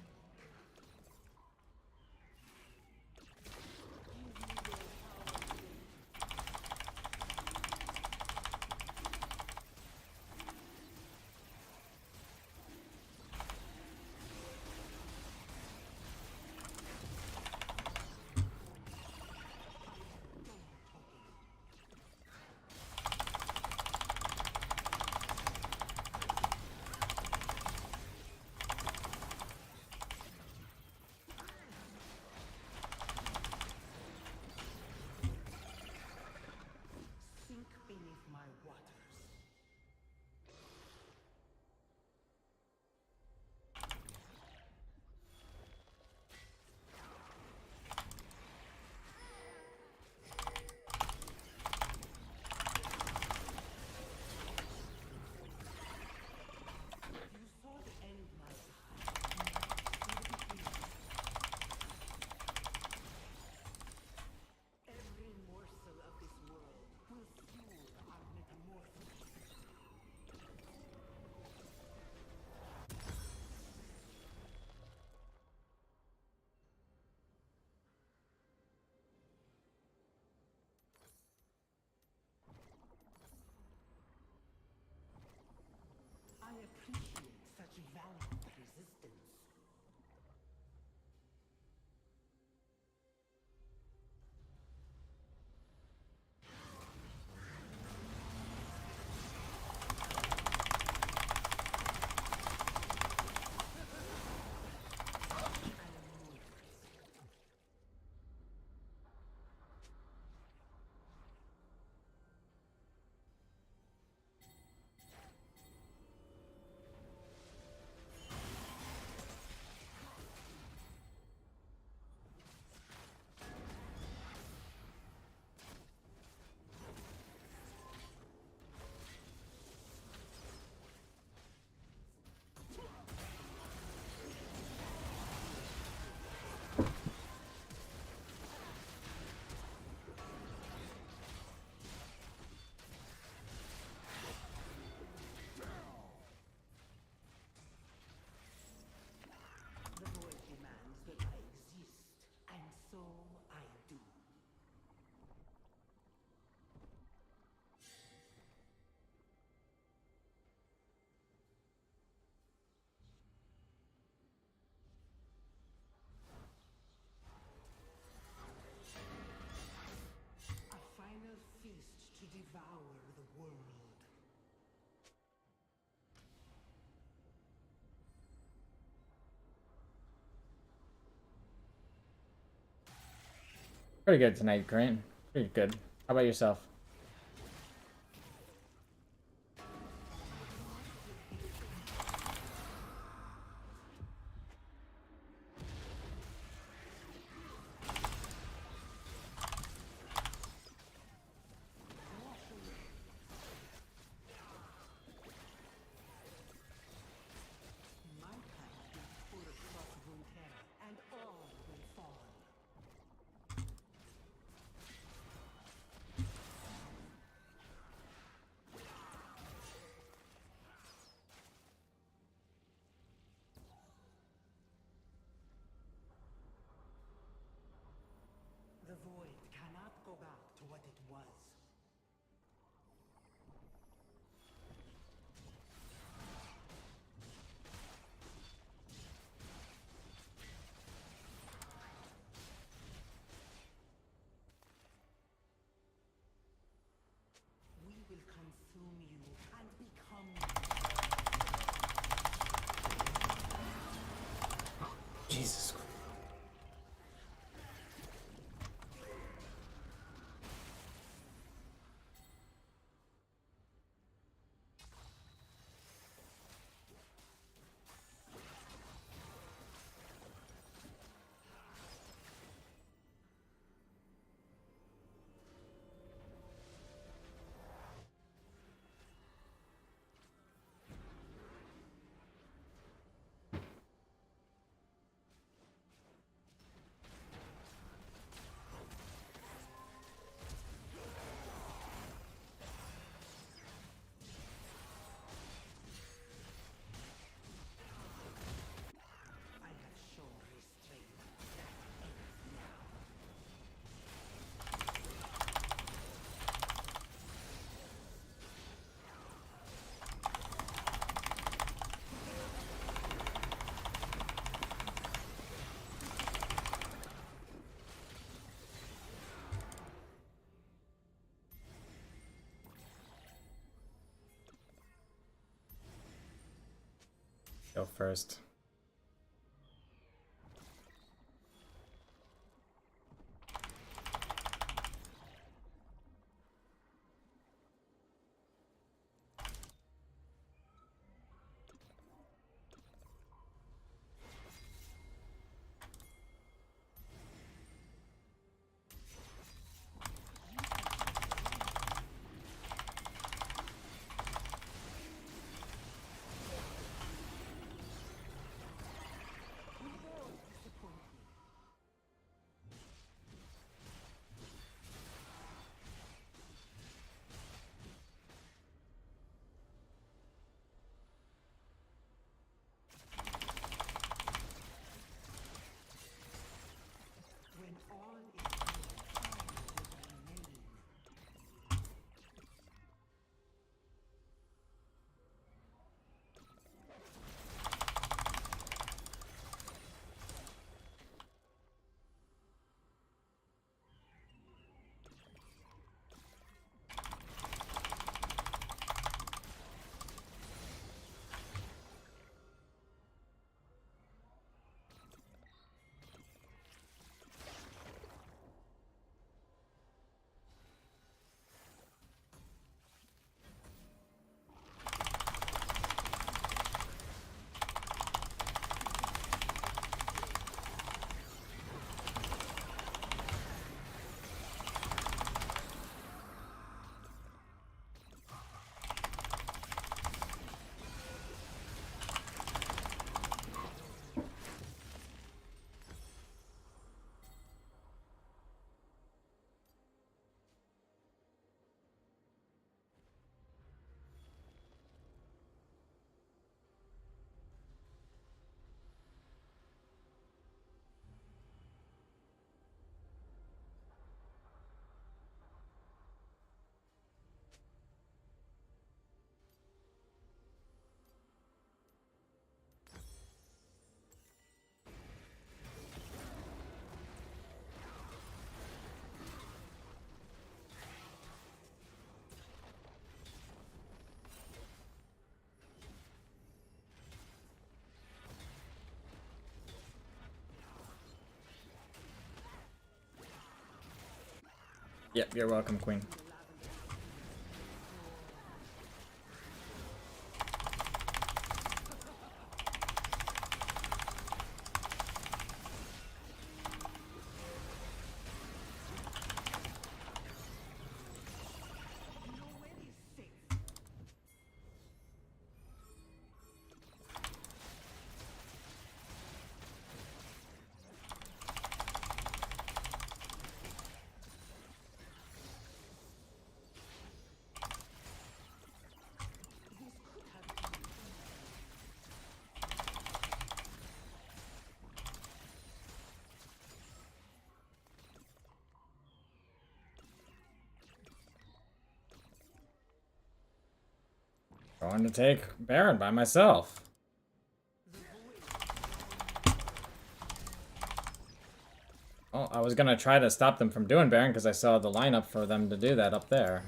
[SPEAKER 2] So I do. A final feast to devour the world.
[SPEAKER 1] Pretty good tonight, Grant. Pretty good. How about yourself?
[SPEAKER 2] My path will pour across Runeterra, and all will fall. The void cannot go back to what it was. We will consume you and become
[SPEAKER 1] Jesus Christ.
[SPEAKER 2] I have shown restraint. That ends now.
[SPEAKER 1] Go first. Yep, you're welcome, Queen. Going to take Baron by myself. Well, I was gonna try to stop them from doing Baron because I saw the lineup for them to do that up there.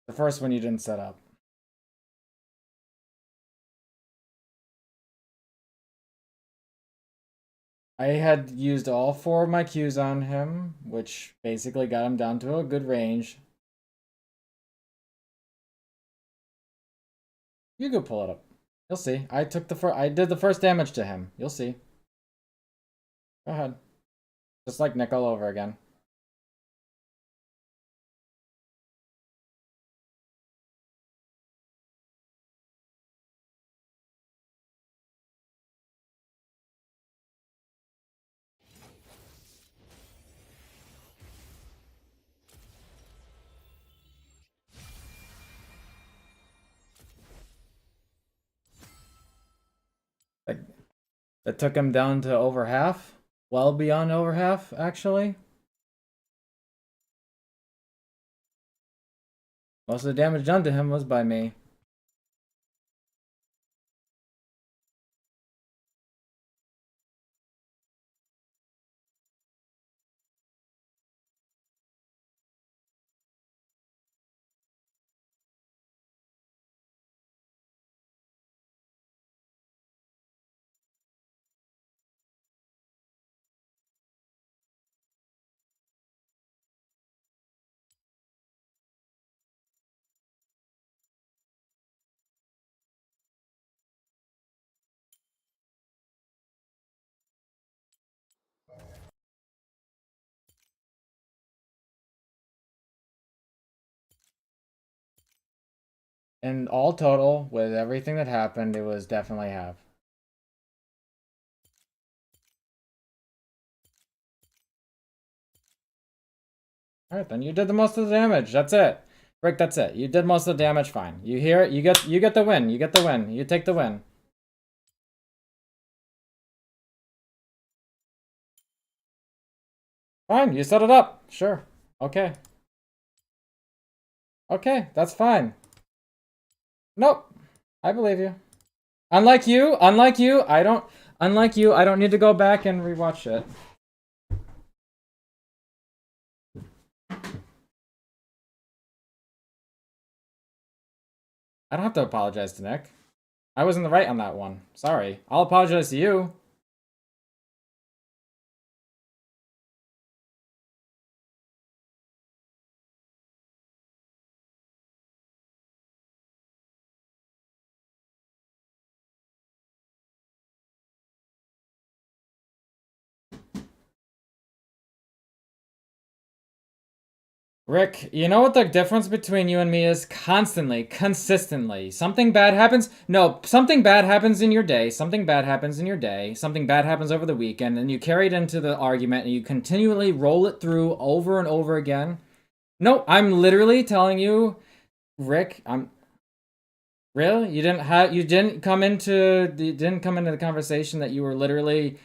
[SPEAKER 1] The first one you didn't set up. I had used all 4 of my Qs on him, which basically got him down to a good range. You could pull it up. You'll see. I did the first damage to him. You'll see. Go ahead. Just like Nick all over again. That took him down to over half. Well beyond over half, actually. Most of the damage done to him was by me. And all total, with everything that happened, it was definitely half. Alright, then you did the most of the damage. That's it. Rick, that's it. You did most of the damage, fine. You hear it? You get the win. You get the win. You take the win. Fine, you set it up. Sure. Okay. Okay, that's fine. Nope. I believe you. Unlike you, I don't need to go back and rewatch it. I don't have to apologize to Nick. I was in the right on that one. Sorry. I'll apologize to you. Rick, you know what the difference between you and me is? Constantly, consistently. Something bad happens. No, something bad happens in your day. Something bad happens in your day. Something bad happens over the weekend. And you carry it into the argument and you continually roll it through over and over again. No, I'm literally telling you, Rick, Really? You didn't come into the conversation that you were literally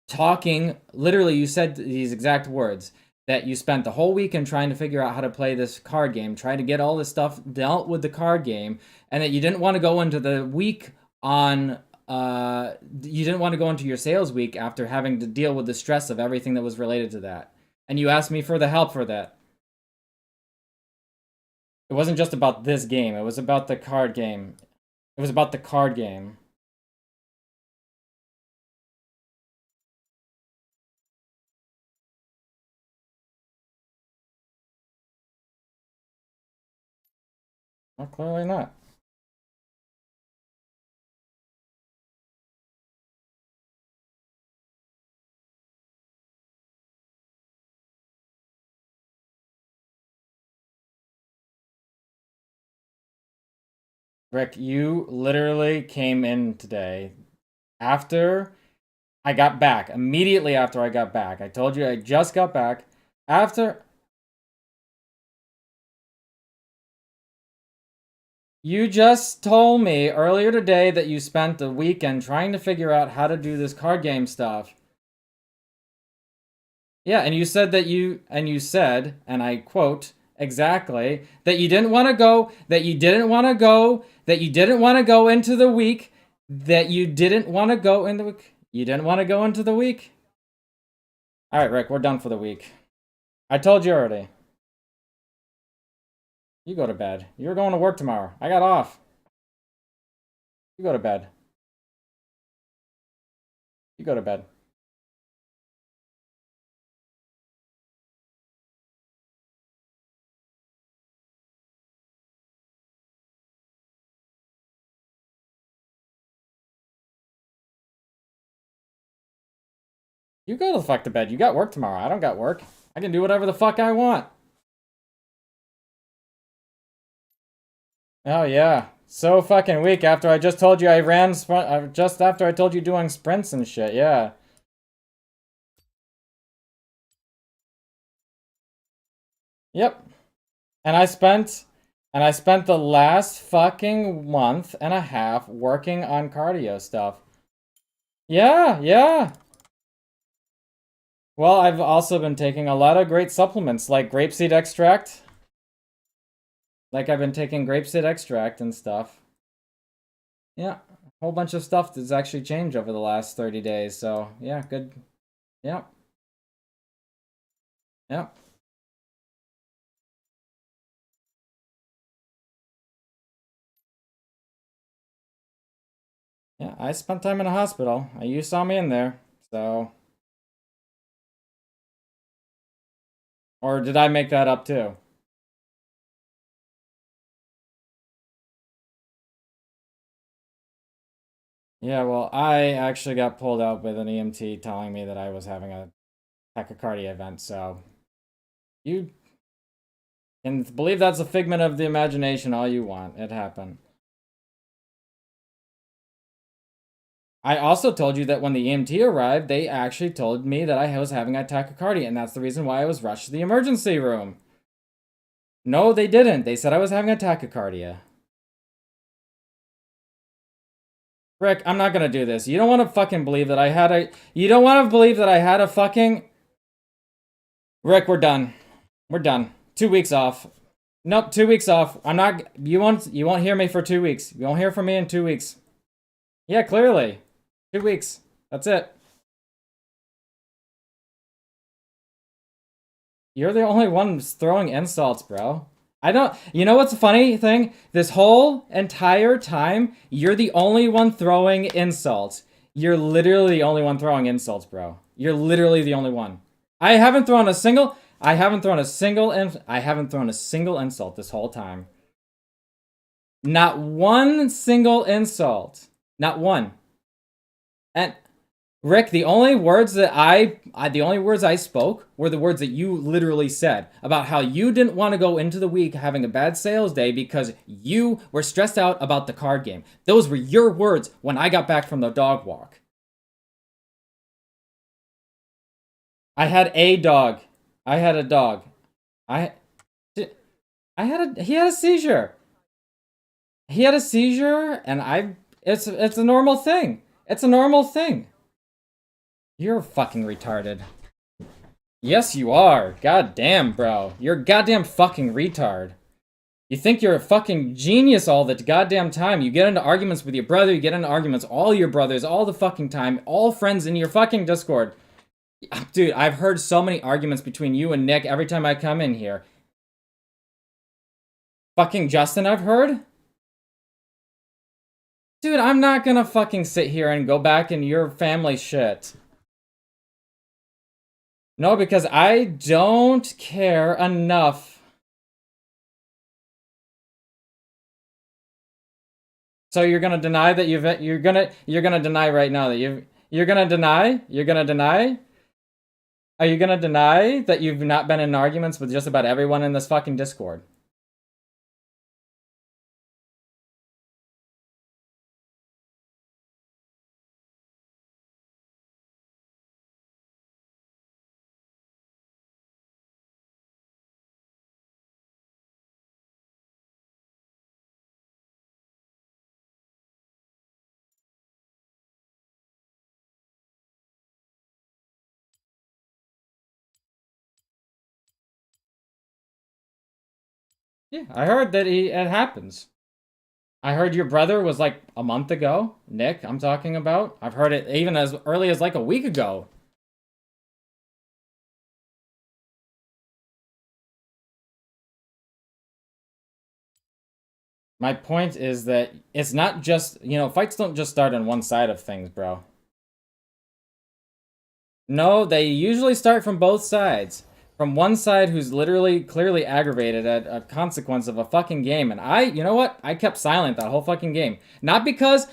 [SPEAKER 1] talking. Literally, you said these exact words that you spent the whole weekend trying to figure out how to play this card game, trying to get all this stuff dealt with the card game, and that you didn't want to go into the week on you didn't want to go into your sales week after having to deal with the stress of everything that was related to that. And you asked me for the help for that. It wasn't just about this game, it was about the card game. It was about the card game. Well, clearly not. Rick, you literally came in today after I got back. Immediately after I got back. I told you I just got back. After... You just told me earlier today that you spent the weekend trying to figure out how to do this card game stuff. Yeah, and you said that and I quote, exactly, that you didn't want to go, that you didn't want to go into the week, you didn't want to go into the week. All right, Rick, we're done for the week. I told you already. You go to bed. You're going to work tomorrow. I got off. You go to bed. You go to bed. You go the fuck to bed. You got work tomorrow. I don't got work. I can do whatever the fuck I want. Oh yeah. So fucking weak after I just told you I ran just after I told you doing sprints and shit. Yeah. Yep. And I spent the last fucking month and a half working on cardio stuff. Yeah, yeah. Well, I've also been taking a lot of great supplements like grapeseed extract. Like I've been taking grapeseed extract and stuff. Yeah, a whole bunch of stuff that's actually changed over the last 30 days. So, yeah, good. Yeah. Yeah. Yeah, I spent time in a hospital. You saw me in there. So, or did I make that up too? Yeah, well, I actually got pulled out with an EMT telling me that I was having a tachycardia event, so you can believe that's a figment of the imagination all you want. It happened. I also told you that when the EMT arrived, they actually told me that I was having a tachycardia, and that's the reason why I was rushed to the emergency room. No, they didn't. They said I was having a tachycardia. Rick, I'm not gonna do this. You don't want to fucking believe that I had a. You don't want to believe that I had a fucking. Rick, we're done. We're done. 2 weeks off. Nope, 2 weeks off. I'm not. You won't hear me for 2 weeks. You won't hear from me in 2 weeks. Yeah, clearly. 2 weeks. That's it. You're the only one throwing insults, bro. I don't. You know what's the funny thing? This whole entire time, you're the only one throwing insults. You're literally the only one throwing insults, bro. You're literally the only one. I haven't thrown a single. I haven't thrown a single. I haven't thrown a single insult this whole time. Not one single insult. Not one. And Rick, the only words that the only words I spoke were the words that you literally said about how you didn't want to go into the week having a bad sales day because you were stressed out about the card game. Those were your words when I got back from the dog walk. I had a dog. I had a dog. He had a seizure. He had a seizure and it's a normal thing. It's a normal thing. You're fucking retarded. Yes, you are. God damn, bro. You're a goddamn fucking retard. You think you're a fucking genius all the goddamn time. You get into arguments with your brother, you get into arguments all your brothers all the fucking time, all friends in your fucking Discord. Dude, I've heard so many arguments between you and Nick every time I come in here. Fucking Justin, I've heard. Dude, I'm not gonna fucking sit here and go back in your family shit. No, because I don't care enough. So you're gonna deny that you're gonna deny right now that you're gonna deny? You're gonna deny? Are you gonna deny that you've not been in arguments with just about everyone in this fucking Discord? Yeah, I heard that it happens. I heard your brother was like a month ago. Nick, I'm talking about. I've heard it even as early as like a week ago. My point is that it's not just, you know, fights don't just start on one side of things, bro. No, they usually start from both sides. From one side who's literally clearly aggravated at a consequence of a fucking game. And you know what? I kept silent that whole fucking game. Not because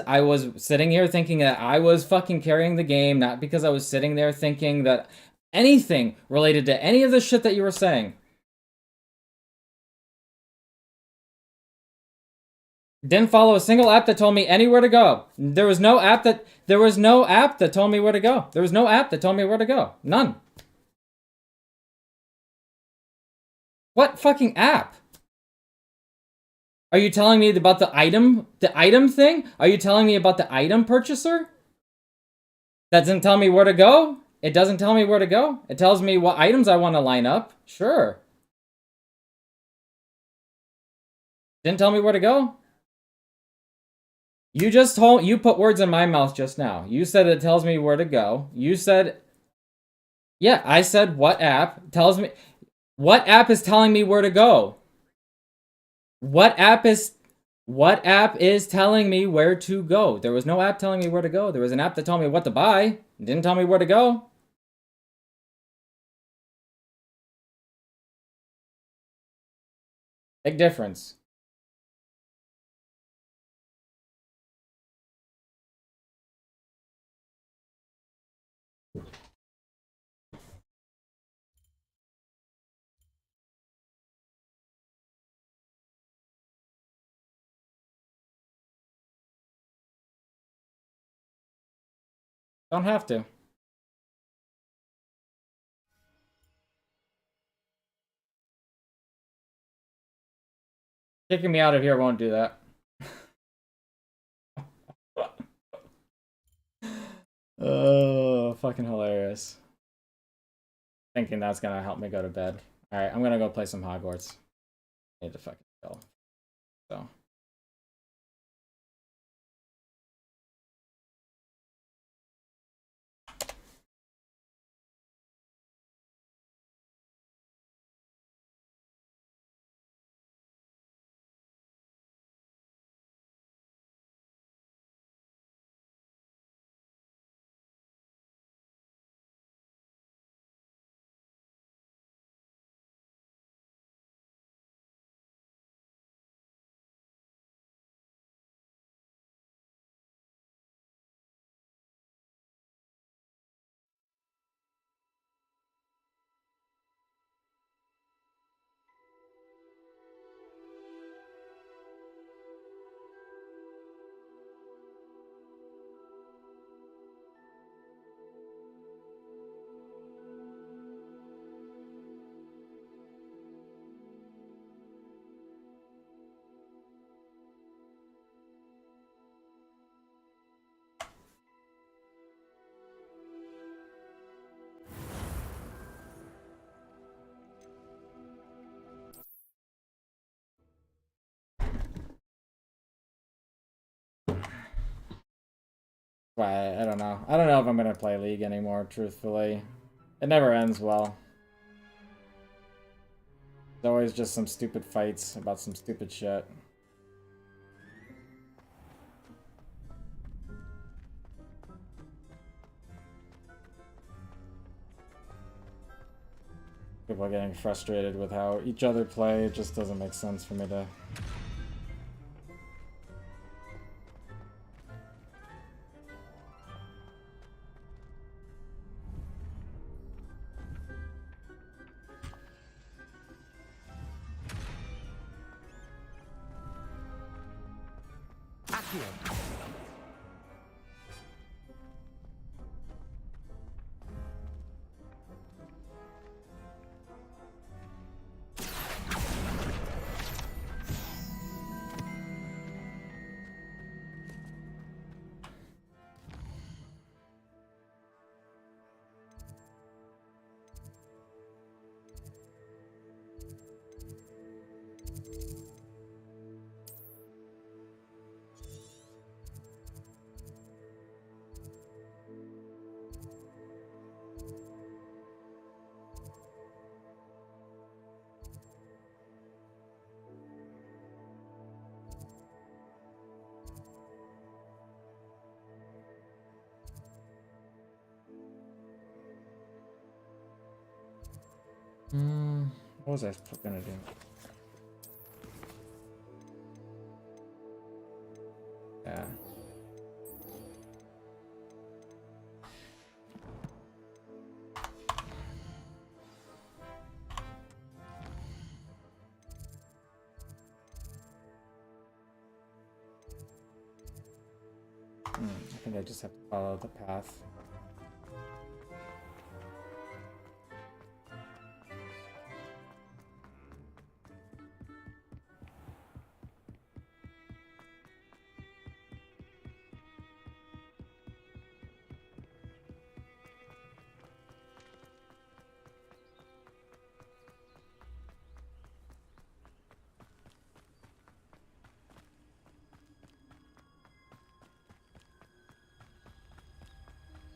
[SPEAKER 1] I was sitting here thinking that I was fucking carrying the game, not because I was sitting there thinking that anything related to any of the shit that you were saying. Didn't follow a single app that told me anywhere to go. There was no app that told me where to go. There was no app that told me where to go. None. What fucking app? Are you telling me about the item thing? Are you telling me about the item purchaser? That doesn't tell me where to go? It doesn't tell me where to go. It tells me what items I want to line up. Sure. Didn't tell me where to go. You put words in my mouth just now. You said it tells me where to go. You said, yeah, I said what app is telling me where to go? What app is telling me where to go? There was no app telling me where to go. There was an app that told me what to buy. It didn't tell me where to go. Big difference. Don't have to. Kicking me out of here won't do that. Oh, fucking hilarious. Thinking that's gonna help me go to bed. Alright, I'm gonna go play some Hogwarts. I need to fucking go. So. But I don't know. I don't know if I'm gonna play League anymore, truthfully. It never ends well. There's always just some stupid fights about some stupid shit. People are getting frustrated with how each other play. It just doesn't make sense for me to... What was I gonna do? Yeah. I think I just have to follow the path.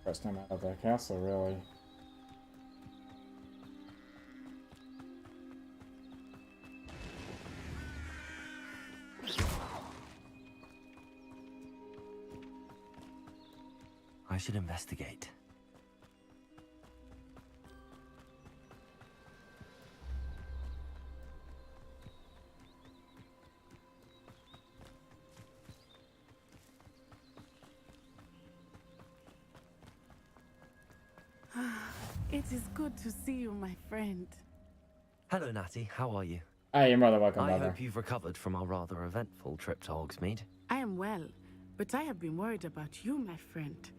[SPEAKER 1] First time out of the castle, really.
[SPEAKER 3] I should investigate.
[SPEAKER 4] It is good to see you, my friend.
[SPEAKER 3] Hello, Natty. How are you?
[SPEAKER 1] Hi, you're more than welcome,
[SPEAKER 3] I
[SPEAKER 1] brother.
[SPEAKER 3] hope you've recovered from our rather eventful trip to Hogsmeade.
[SPEAKER 4] I am well, but I have been worried about you, my friend.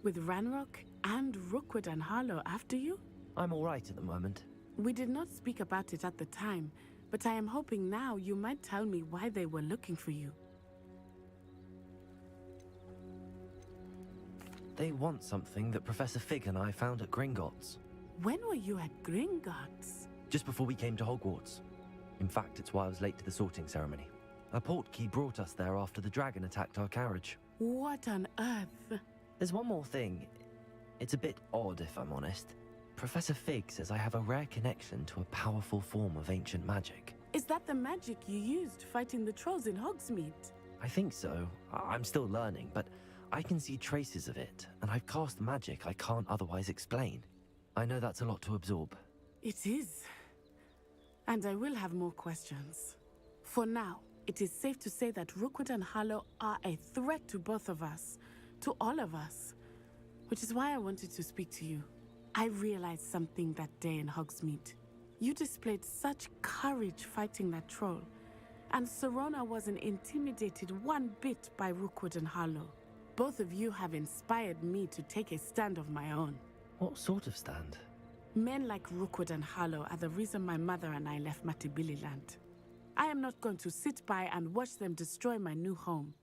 [SPEAKER 4] With Ranrock and Rookwood and Harlow after you?
[SPEAKER 3] I'm all right at the moment.
[SPEAKER 4] We did not speak about it at the time, but I am hoping now you might tell me why they were looking for you.
[SPEAKER 3] They want something that Professor Fig and I found at Gringotts.
[SPEAKER 4] When were you at Gringotts?
[SPEAKER 3] Just before we came to Hogwarts. In fact, it's why I was late to the sorting ceremony. A portkey brought us there after the dragon attacked our carriage.
[SPEAKER 4] What on earth?
[SPEAKER 3] There's one more thing. It's a bit odd, if I'm honest. Professor Fig says I have a rare connection to a powerful form of ancient magic.
[SPEAKER 4] Is that the magic you used fighting the trolls in Hogsmeade?
[SPEAKER 3] I think so. I'm still learning, but I can see traces of it, and I've cast magic I can't otherwise explain. I know that's a lot to absorb.
[SPEAKER 4] It is. And I will have more questions. For now, it is safe to say that Rookwood and Harlow are a threat to both of us, to all of us. Which is why I wanted to speak to you. I realized something that day in Hogsmeade. You displayed such courage fighting that troll, and Sirona wasn't intimidated one bit by Rookwood and Harlow. Both of you have inspired me to take a stand of my own.
[SPEAKER 3] What sort of stand?
[SPEAKER 4] Men like Rookwood and Harlow are the reason my mother and I left Matibili land. I am not going to sit by and watch them destroy my new home.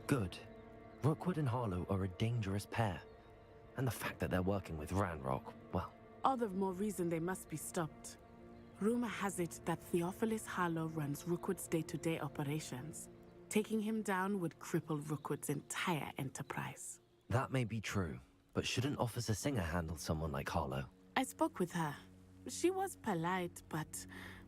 [SPEAKER 3] Good. Rookwood and Harlow are a dangerous pair. And the fact that they're working with Ranrock, well...
[SPEAKER 4] All the more reason they must be stopped. Rumor has it that Theophilus Harlow runs Rookwood's day-to-day operations. Taking him down would cripple Rookwood's entire enterprise.
[SPEAKER 3] That may be true, but shouldn't Officer Singer handle someone like Harlow?
[SPEAKER 4] I spoke with her. She was polite, but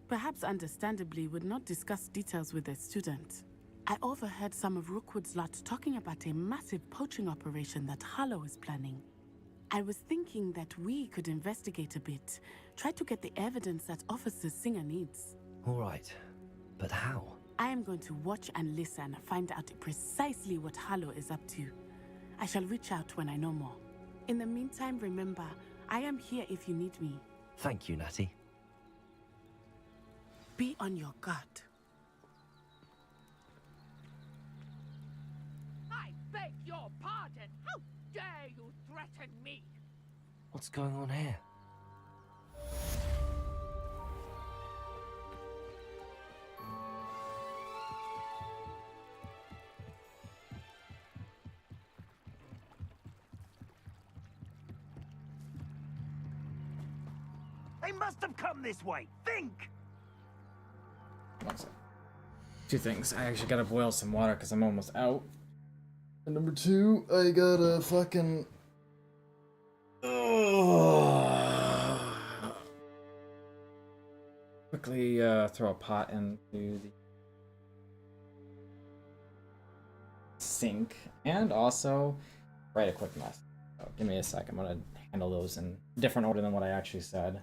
[SPEAKER 4] perhaps understandably would not discuss details with a student. I overheard some of Rookwood's lot talking about a massive poaching operation that Harlow is planning. I was thinking that we could investigate a bit. Try to get the evidence that Officer Singer needs.
[SPEAKER 3] All right. But how?
[SPEAKER 4] I am going to watch and listen, find out precisely what Harlow is up to. I shall reach out when I know more. In the meantime, remember, I am here if you need me.
[SPEAKER 3] Thank you, Natty.
[SPEAKER 4] Be on your guard.
[SPEAKER 5] I beg your pardon. How dare you threaten me?
[SPEAKER 3] What's going on here?
[SPEAKER 6] They must have come this way. Think!
[SPEAKER 1] One sec. Two things. I actually gotta boil some water because I'm almost out. And number two, I gotta fucking. Quickly throw a pot into the sink and also write a quick message. So give me a sec. I'm gonna handle those in different order than what I actually said.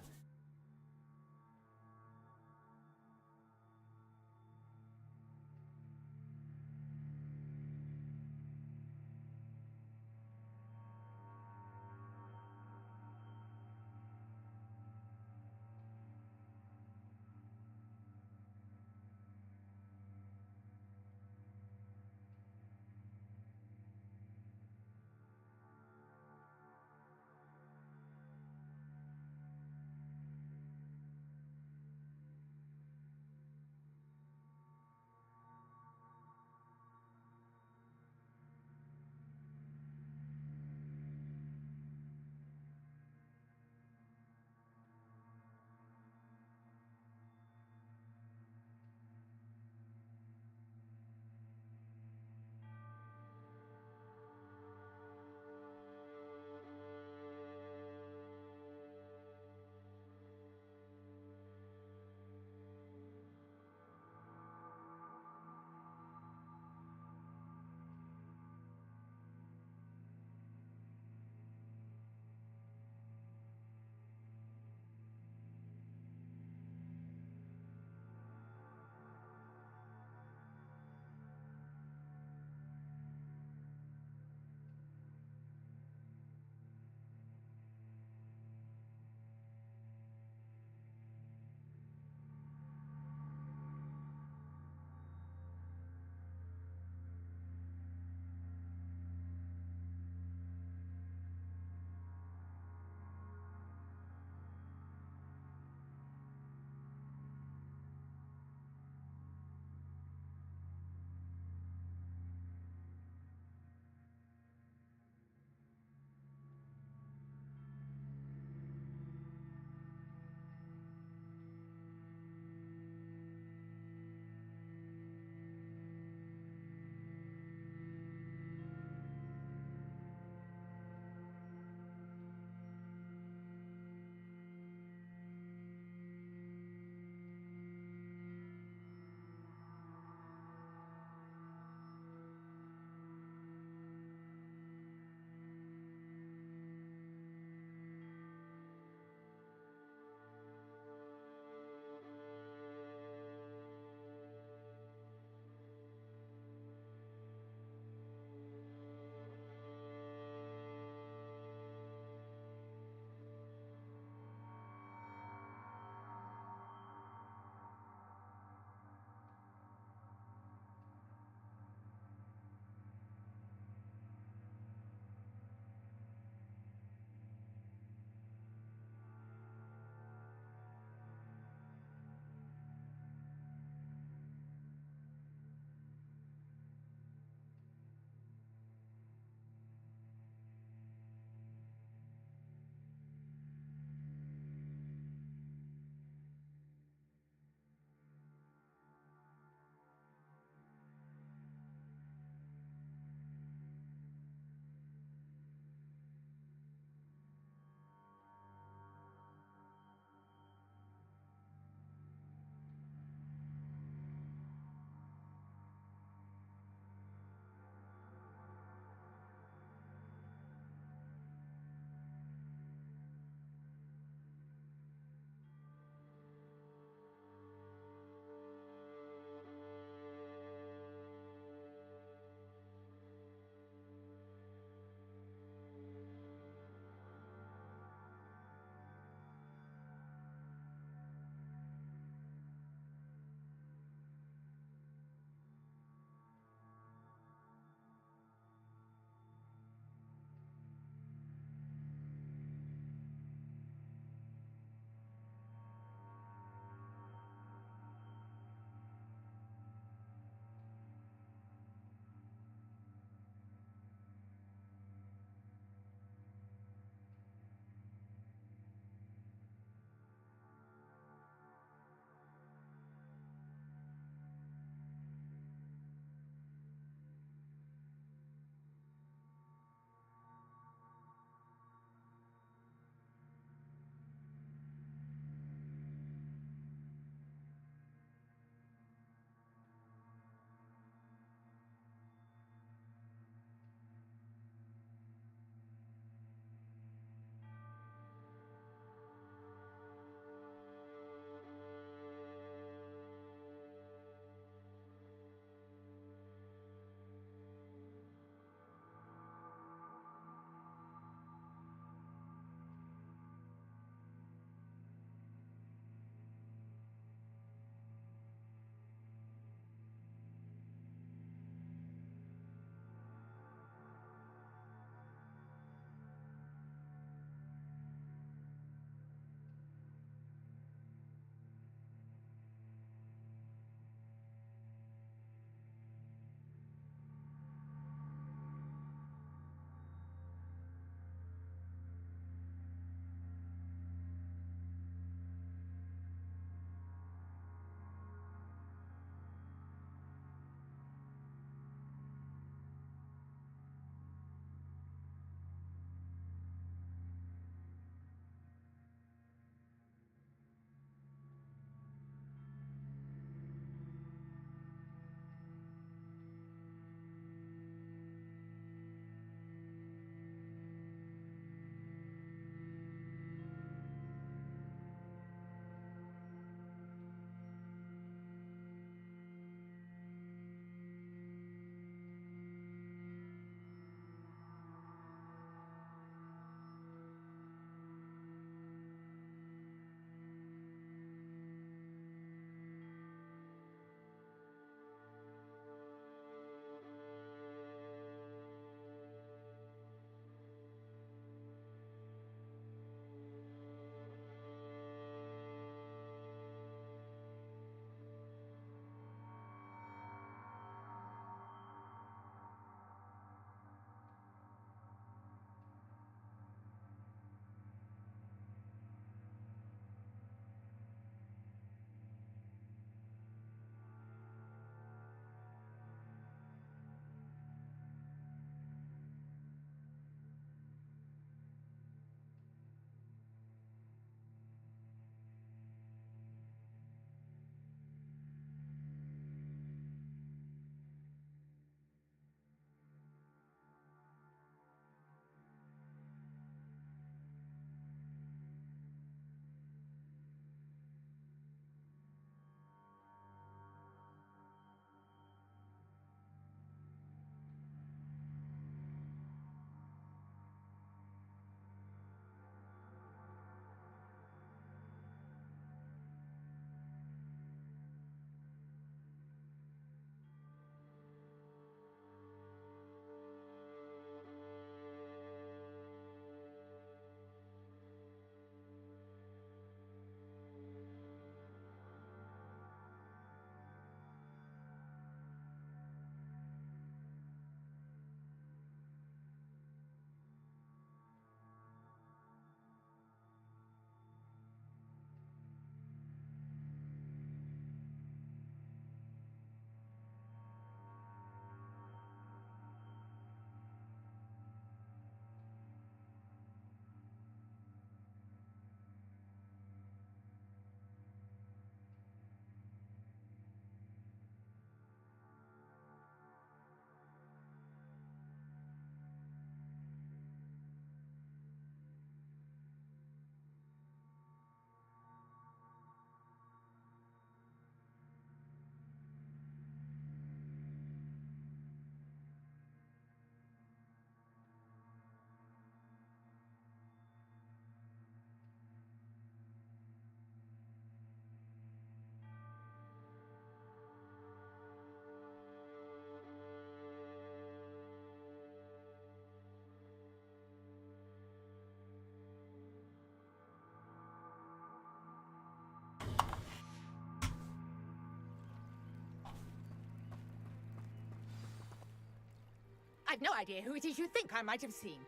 [SPEAKER 5] I've no idea who it is you think I might have seen.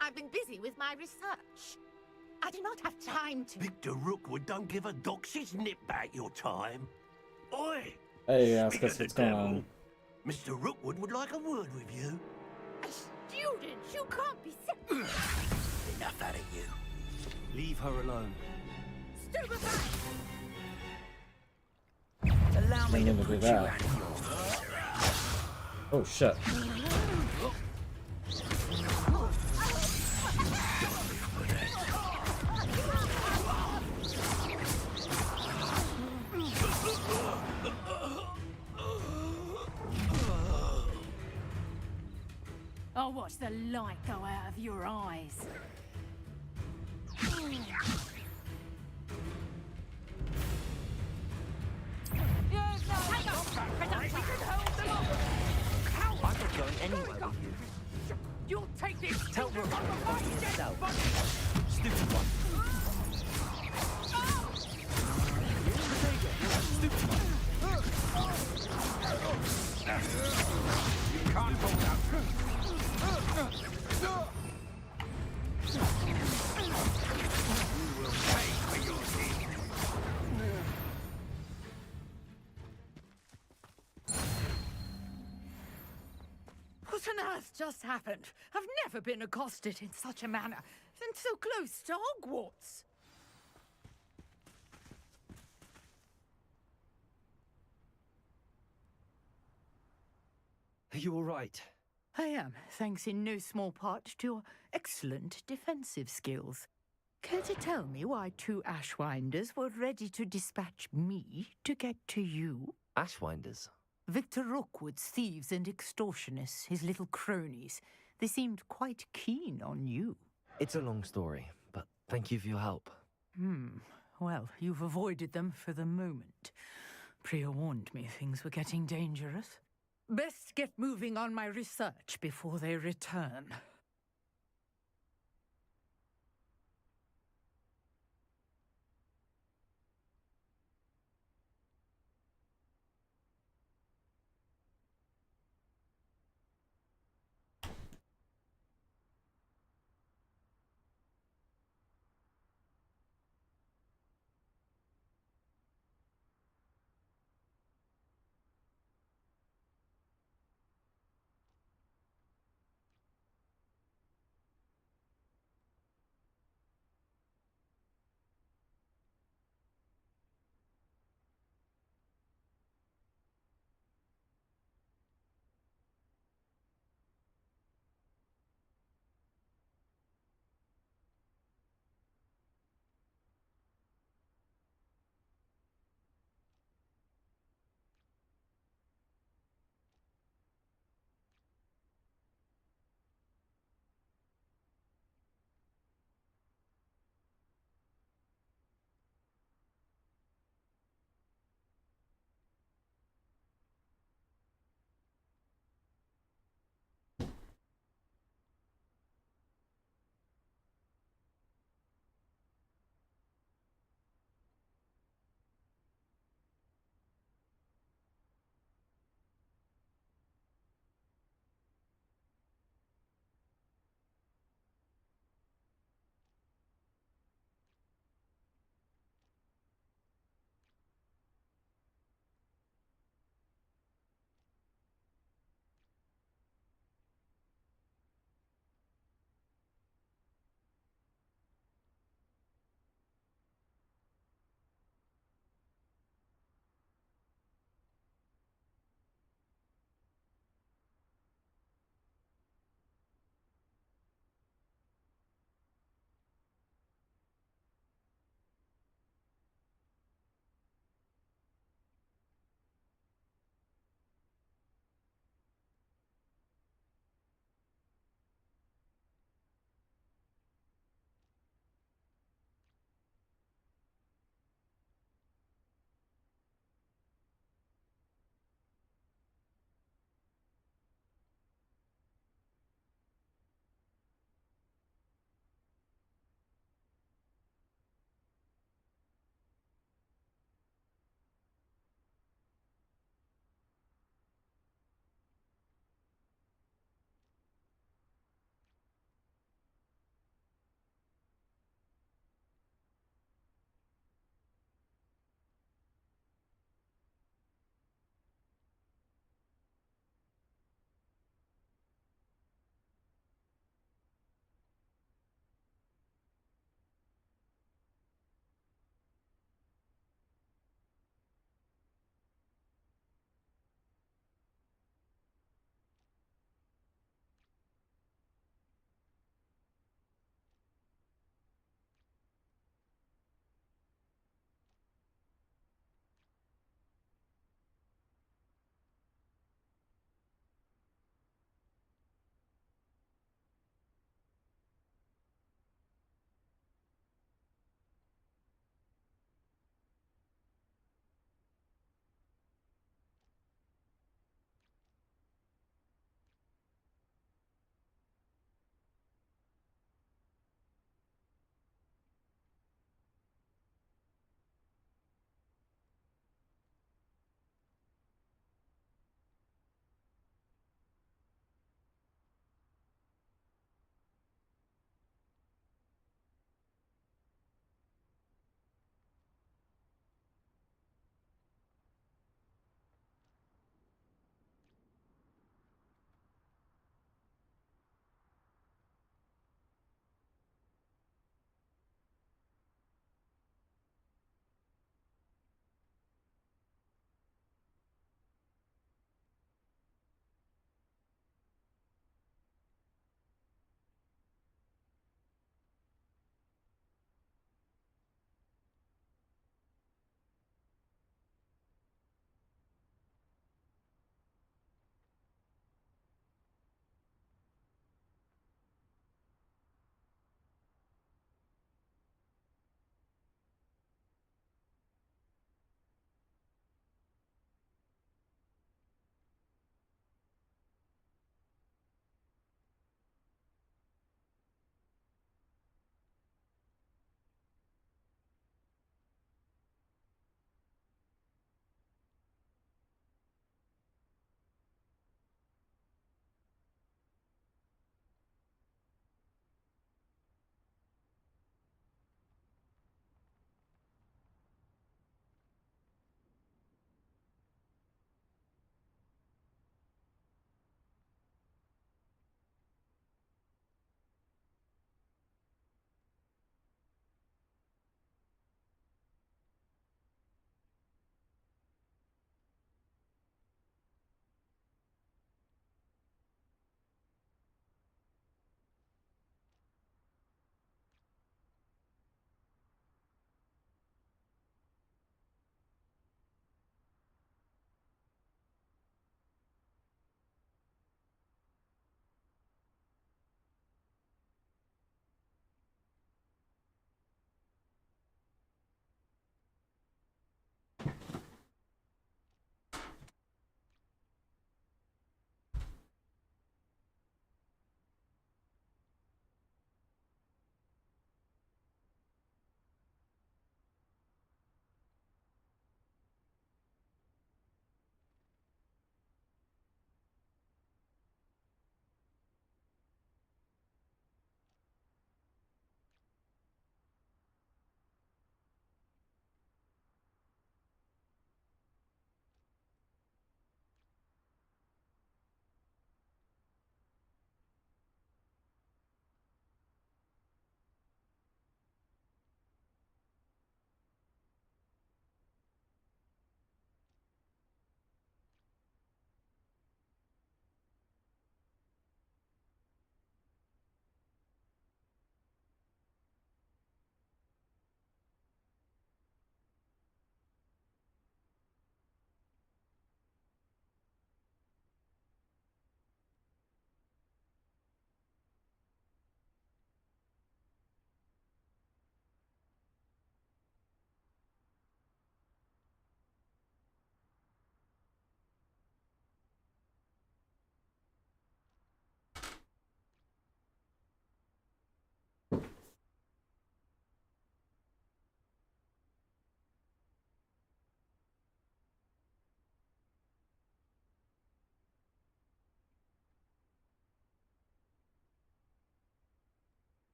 [SPEAKER 5] I've been busy with my research. I do not have time to...
[SPEAKER 6] Victor Rookwood don't give a doxy's nip back your time. Oi!
[SPEAKER 1] Hey, ask
[SPEAKER 6] Speak
[SPEAKER 1] us
[SPEAKER 6] of the
[SPEAKER 1] what's going
[SPEAKER 6] devil,
[SPEAKER 1] on.
[SPEAKER 6] Mr. Rookwood would like a word with you.
[SPEAKER 5] A student? You can't be
[SPEAKER 6] Enough out of you.
[SPEAKER 3] Leave her alone.
[SPEAKER 5] stupefied!
[SPEAKER 6] Allow me
[SPEAKER 1] I
[SPEAKER 6] to
[SPEAKER 1] need to do
[SPEAKER 6] put you
[SPEAKER 1] that.
[SPEAKER 6] out of your...
[SPEAKER 1] Oh shit.
[SPEAKER 5] I'll watch the light go out of your eyes.
[SPEAKER 3] I'm not going anywhere with you.
[SPEAKER 5] You'll take this.
[SPEAKER 3] Tell Rook for yourself. Stupid one. Stupid one.
[SPEAKER 5] What on earth just happened? I've never been accosted in such a manner, and so close to Hogwarts.
[SPEAKER 3] Are you all right?
[SPEAKER 5] I am, thanks in no small part to your excellent defensive skills. Care to tell me why two Ashwinders were ready to dispatch me to get to you?
[SPEAKER 3] Ashwinders.
[SPEAKER 5] Victor Rookwood's thieves and extortionists, his little cronies. They seemed quite keen on you.
[SPEAKER 3] It's a long story, but thank you for your help.
[SPEAKER 5] Well, you've avoided them for the moment. Priya warned me things were getting dangerous. Best get moving on my research before they return.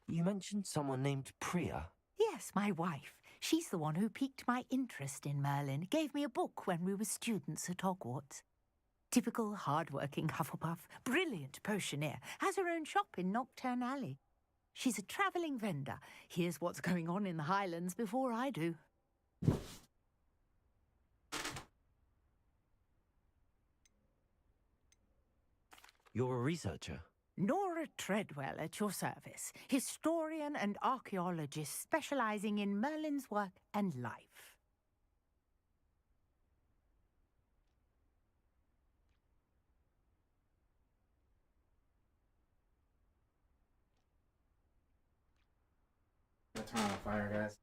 [SPEAKER 3] You mentioned someone named Priya.
[SPEAKER 5] Yes, my wife. She's the one who piqued my interest in Merlin, gave me a book when we were students at Hogwarts. Typical hard-working Hufflepuff, brilliant potioneer, has her own shop in Knockturn Alley. She's a travelling vendor, hears what's going on in the Highlands before I do.
[SPEAKER 3] You're a researcher.
[SPEAKER 5] Nora Treadwell at your service, historian and archaeologist specialising in Merlin's work and life.
[SPEAKER 1] I'm gonna turn on the fire, guys.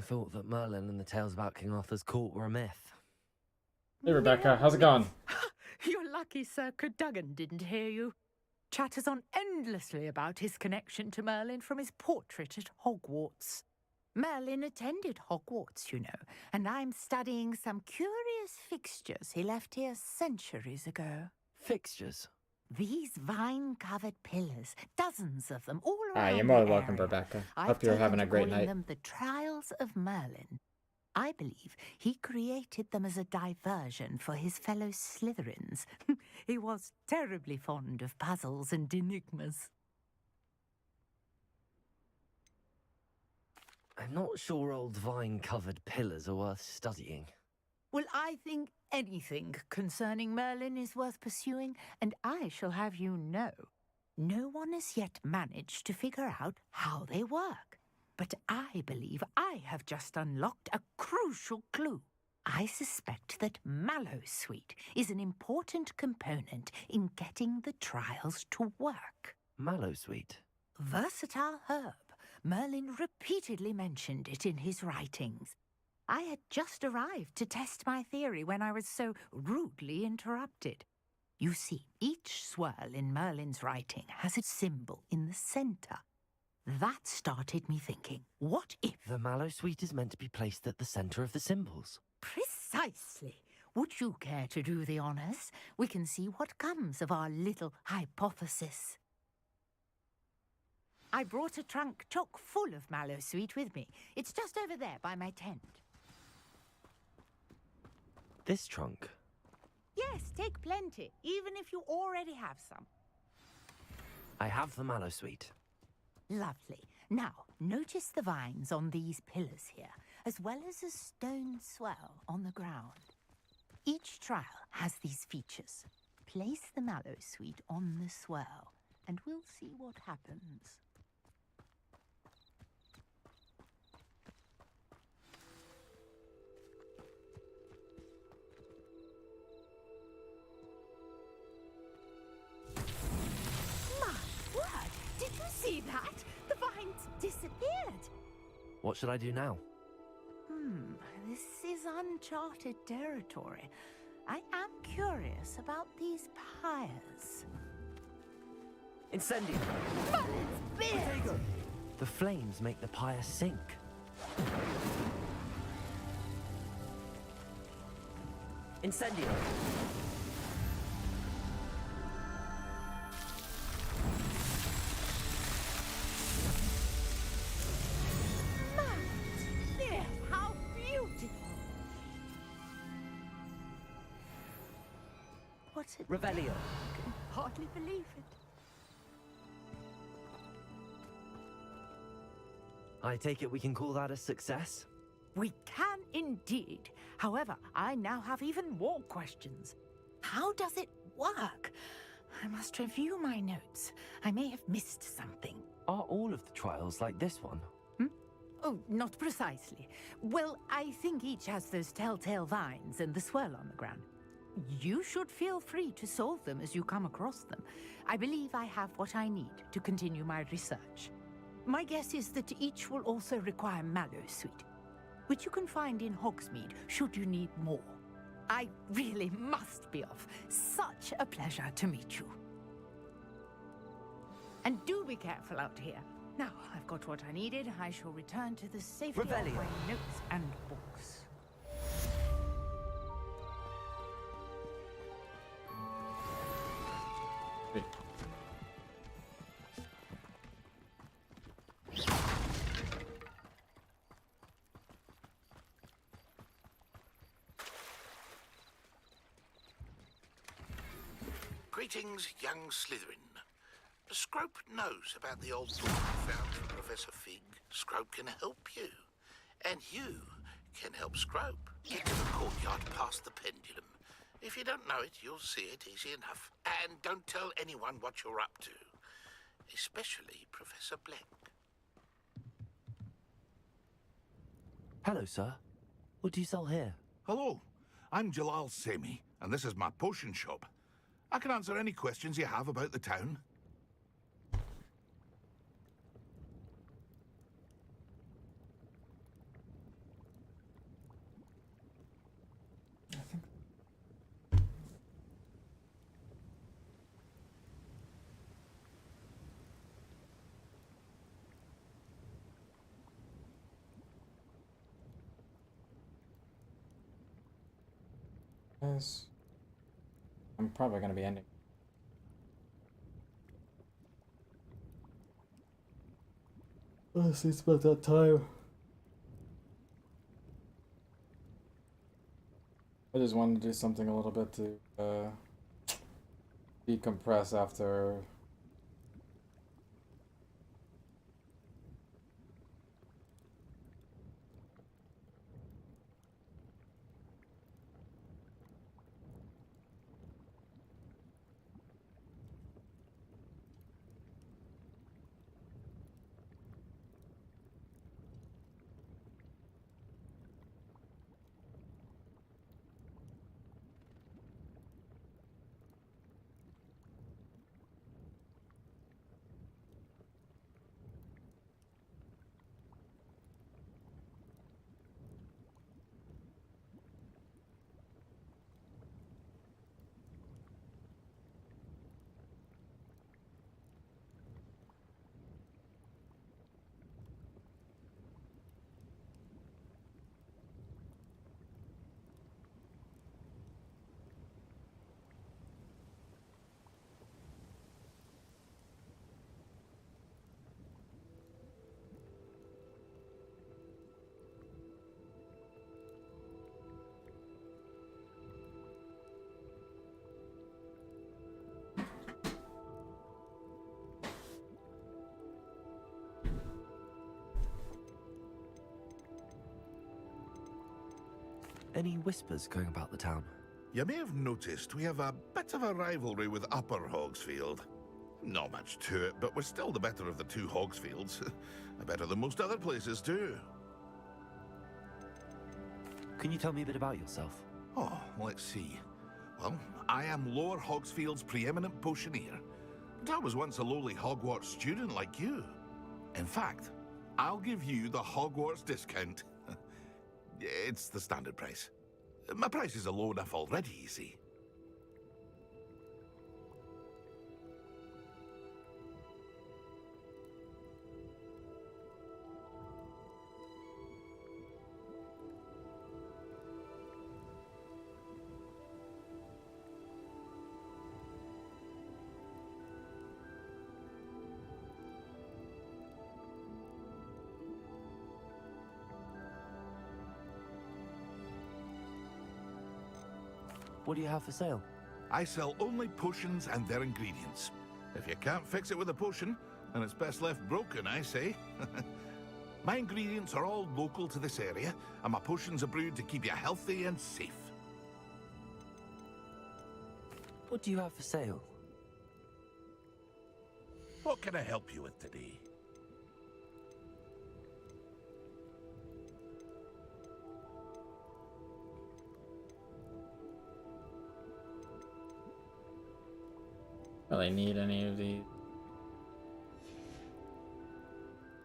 [SPEAKER 3] thought that Merlin and the tales about King Arthur's court were a myth.
[SPEAKER 1] Hey Rebecca, how's it going?
[SPEAKER 5] You're lucky Sir Cadogan didn't hear you. Chatters on endlessly about his connection to Merlin from his portrait at Hogwarts. Merlin attended Hogwarts, you know, and I'm studying some curious fixtures he left here centuries ago.
[SPEAKER 3] Fixtures?
[SPEAKER 5] These vine-covered pillars, dozens of them, all around
[SPEAKER 1] You're more
[SPEAKER 5] the
[SPEAKER 1] welcome,
[SPEAKER 5] area.
[SPEAKER 1] Rebecca.
[SPEAKER 5] I've
[SPEAKER 1] Hope you're
[SPEAKER 5] taken
[SPEAKER 1] having
[SPEAKER 5] to
[SPEAKER 1] a great
[SPEAKER 5] calling
[SPEAKER 1] night.
[SPEAKER 5] them the Trials of Merlin. I believe he created them as a diversion for his fellow Slytherins. He was terribly fond of puzzles and enigmas.
[SPEAKER 3] I'm not sure old vine-covered pillars are worth studying.
[SPEAKER 5] Well, I think anything concerning Merlin is worth pursuing, and I shall have you know, no one has yet managed to figure out how they work. But I believe I have just unlocked a crucial clue. I suspect that Mallowsweet is an important component in getting the trials to work.
[SPEAKER 3] Mallowsweet?
[SPEAKER 5] Versatile herb. Merlin repeatedly mentioned it in his writings. I had just arrived to test my theory when I was so rudely interrupted. You see, each swirl in Merlin's writing has a symbol in the center. That started me thinking, what if...
[SPEAKER 3] The Mallowsweet is meant to be placed at the center of the symbols.
[SPEAKER 5] Precisely. Would you care to do the honors? We can see what comes of our little hypothesis. I brought a trunk chock full of Mallowsweet with me. It's just over there by my tent.
[SPEAKER 3] This trunk?
[SPEAKER 5] Yes, take plenty, even if you already have some.
[SPEAKER 3] I have the Mallowsweet.
[SPEAKER 5] Lovely. Now, notice the vines on these pillars here, as well as a stone swell on the ground. Each trial has these features. Place the Mallowsweet on the swell, and we'll see what happens. My word! Did you see that? The vines disappeared.
[SPEAKER 3] What should I do now?
[SPEAKER 5] This is uncharted territory. I am curious about these pyres.
[SPEAKER 3] Incendio!
[SPEAKER 5] Merlin's beard!
[SPEAKER 3] The flames make the pyre sink. Incendio!
[SPEAKER 5] There, how beautiful! What's it?
[SPEAKER 3] Revelio!
[SPEAKER 5] I can hardly believe it.
[SPEAKER 3] I take it we can call that a success?
[SPEAKER 5] We can indeed. However, I now have even more questions. How does it work? I must review my notes. I may have missed something.
[SPEAKER 3] Are all of the trials like this one?
[SPEAKER 5] Oh, not precisely. Well, I think each has those telltale vines and the swirl on the ground. You should feel free to solve them as you come across them. I believe I have what I need to continue my research. My guess is that each will also require Mallowsweet, which you can find in Hogsmeade should you need more. I really must be off. Such a pleasure to meet you. And do be careful out here. Now, I've got what I needed. I shall return to the safety of
[SPEAKER 3] Revelio.
[SPEAKER 5] my notes and books.
[SPEAKER 1] Wait.
[SPEAKER 6] Greetings, young Slytherin. Scrope knows about the old book you found from Professor Fig. Scrope can help you. And you can help Scrope. Get to the courtyard past the pendulum. If you don't know it, you'll see it easy enough. And don't tell anyone what you're up to. Especially Professor Black.
[SPEAKER 3] Hello, sir. What do you sell here?
[SPEAKER 7] Hello, I'm Jalal Semi, and this is my potion shop. I can answer any questions you have about the town.
[SPEAKER 1] Yes. I'm probably gonna be ending. Honestly, it's about that time. I just wanted to do something a little bit to decompress after.
[SPEAKER 3] Any whispers going about the town?
[SPEAKER 7] You may have noticed we have a bit of a rivalry with Upper Hogsfield. Not much to it, but we're still the better of the two Hogsfields. Better than most other places, too.
[SPEAKER 3] Can you tell me a bit about yourself?
[SPEAKER 7] Oh, let's see. Well, I am Lower Hogsfield's preeminent potioneer. But I was once a lowly Hogwarts student like you. In fact, I'll give you the Hogwarts discount. It's the standard price. My prices are low enough already, you see.
[SPEAKER 3] What do you have for sale?
[SPEAKER 7] I sell only potions and their ingredients. If you can't fix it with a potion, then it's best left broken, I say. My ingredients are all local to this area, and my potions are brewed to keep you healthy and safe.
[SPEAKER 3] What do you have for sale?
[SPEAKER 7] What can I help you with today?
[SPEAKER 1] Really need any of these.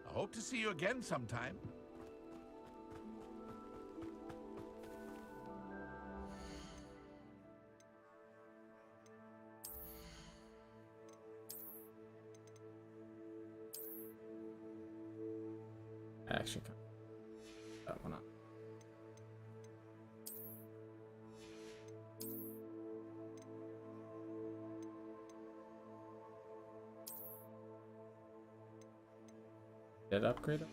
[SPEAKER 7] I hope to see you again sometime.
[SPEAKER 1] Actually, that one up. Did it upgrade it?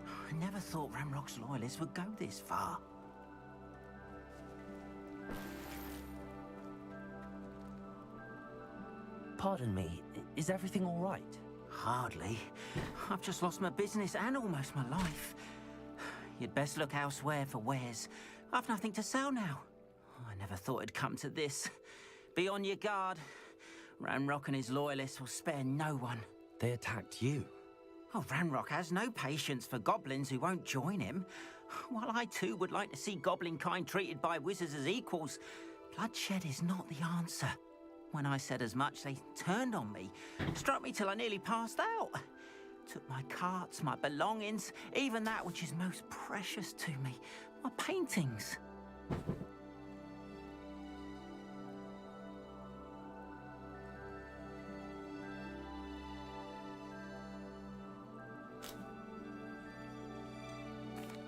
[SPEAKER 8] I never thought Ranrock's loyalists would go this far.
[SPEAKER 3] Pardon me, is everything all right?
[SPEAKER 8] Hardly. I've just lost my business and almost my life. You'd best look elsewhere for wares. I've nothing to sell now. I never thought it'd come to this. Be on your guard. Ranrock and his loyalists will spare no one.
[SPEAKER 3] They attacked you.
[SPEAKER 8] Oh, Ranrock has no patience for goblins who won't join him. While I too would like to see goblin kind treated by wizards as equals, bloodshed is not the answer. When I said as much, they turned on me, struck me till I nearly passed out. Took my carts, my belongings, even that which is most precious to me, my paintings.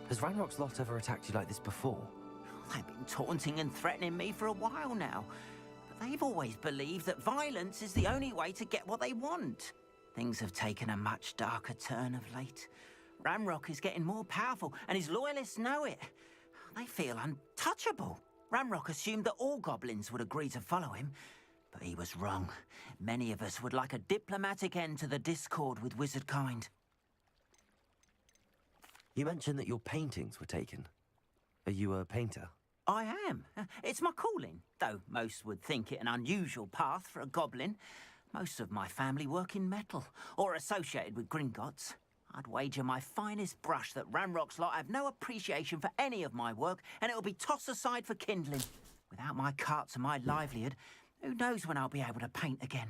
[SPEAKER 3] Has Ranrock's lot ever attacked you like this before?
[SPEAKER 8] They've been taunting and threatening me for a while now. But they've always believed that violence is the only way to get what they want. Things have taken a much darker turn of late. Ranrock is getting more powerful, and his loyalists know it. They feel untouchable. Ranrock assumed that all goblins would agree to follow him, but he was wrong. Many of us would like a diplomatic end to the discord with wizardkind.
[SPEAKER 3] You mentioned that your paintings were taken. Are you a painter?
[SPEAKER 8] I am. It's my calling, though most would think it an unusual path for a goblin. Most of my family work in metal, or associated with Gringotts. I'd wager my finest brush that Ranrock's lot have no appreciation for any of my work, and it'll be tossed aside for kindling. Without my carts and my livelihood, who knows when I'll be able to paint again?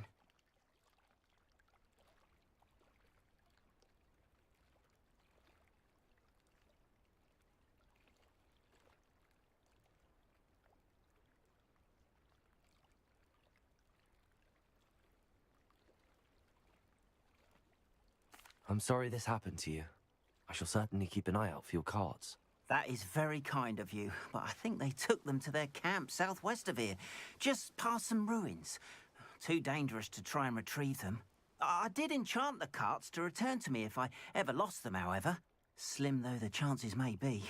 [SPEAKER 3] I'm sorry this happened to you. I shall certainly keep an eye out for your cards.
[SPEAKER 8] That is very kind of you, but I think they took them to their camp southwest of here, just past some ruins. Too dangerous to try and retrieve them. I did enchant the carts to return to me if I ever lost them, however. Slim though the chances may be,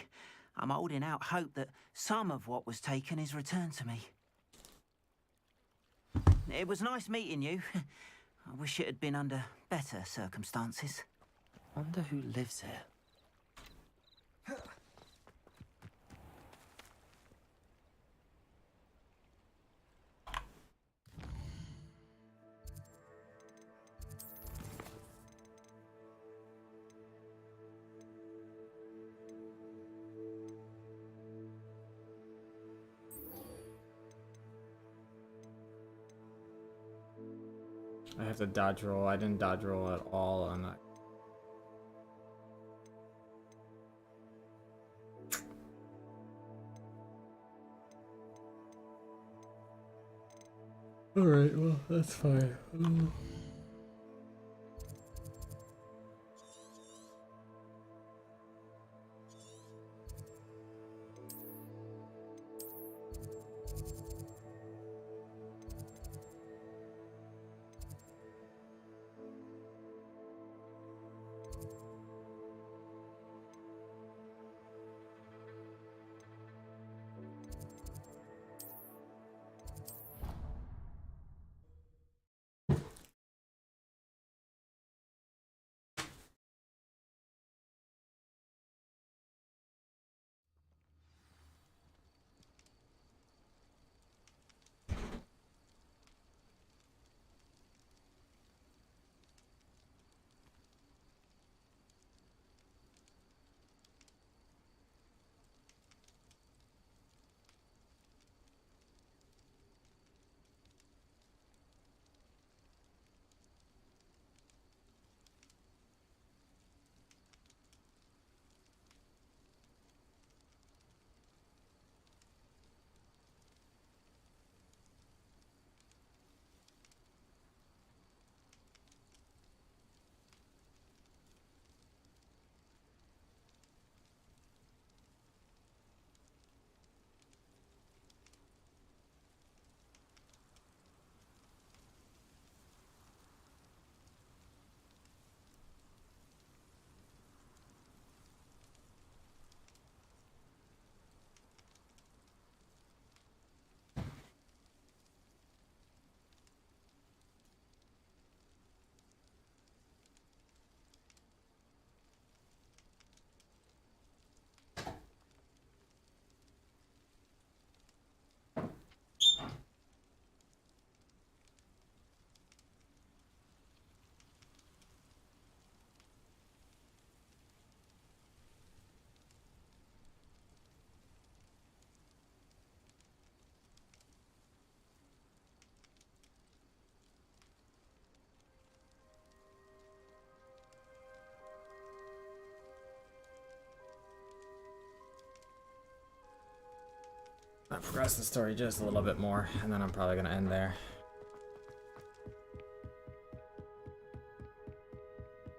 [SPEAKER 8] I'm holding out hope that some of what was taken is returned to me. It was nice meeting you. I wish it had been under better circumstances.
[SPEAKER 3] Wonder who lives here.
[SPEAKER 1] I have to dodge roll. I didn't dodge roll at all on that. Alright, well, that's fine. I progress the story just a little bit more, and then I'm probably gonna end there.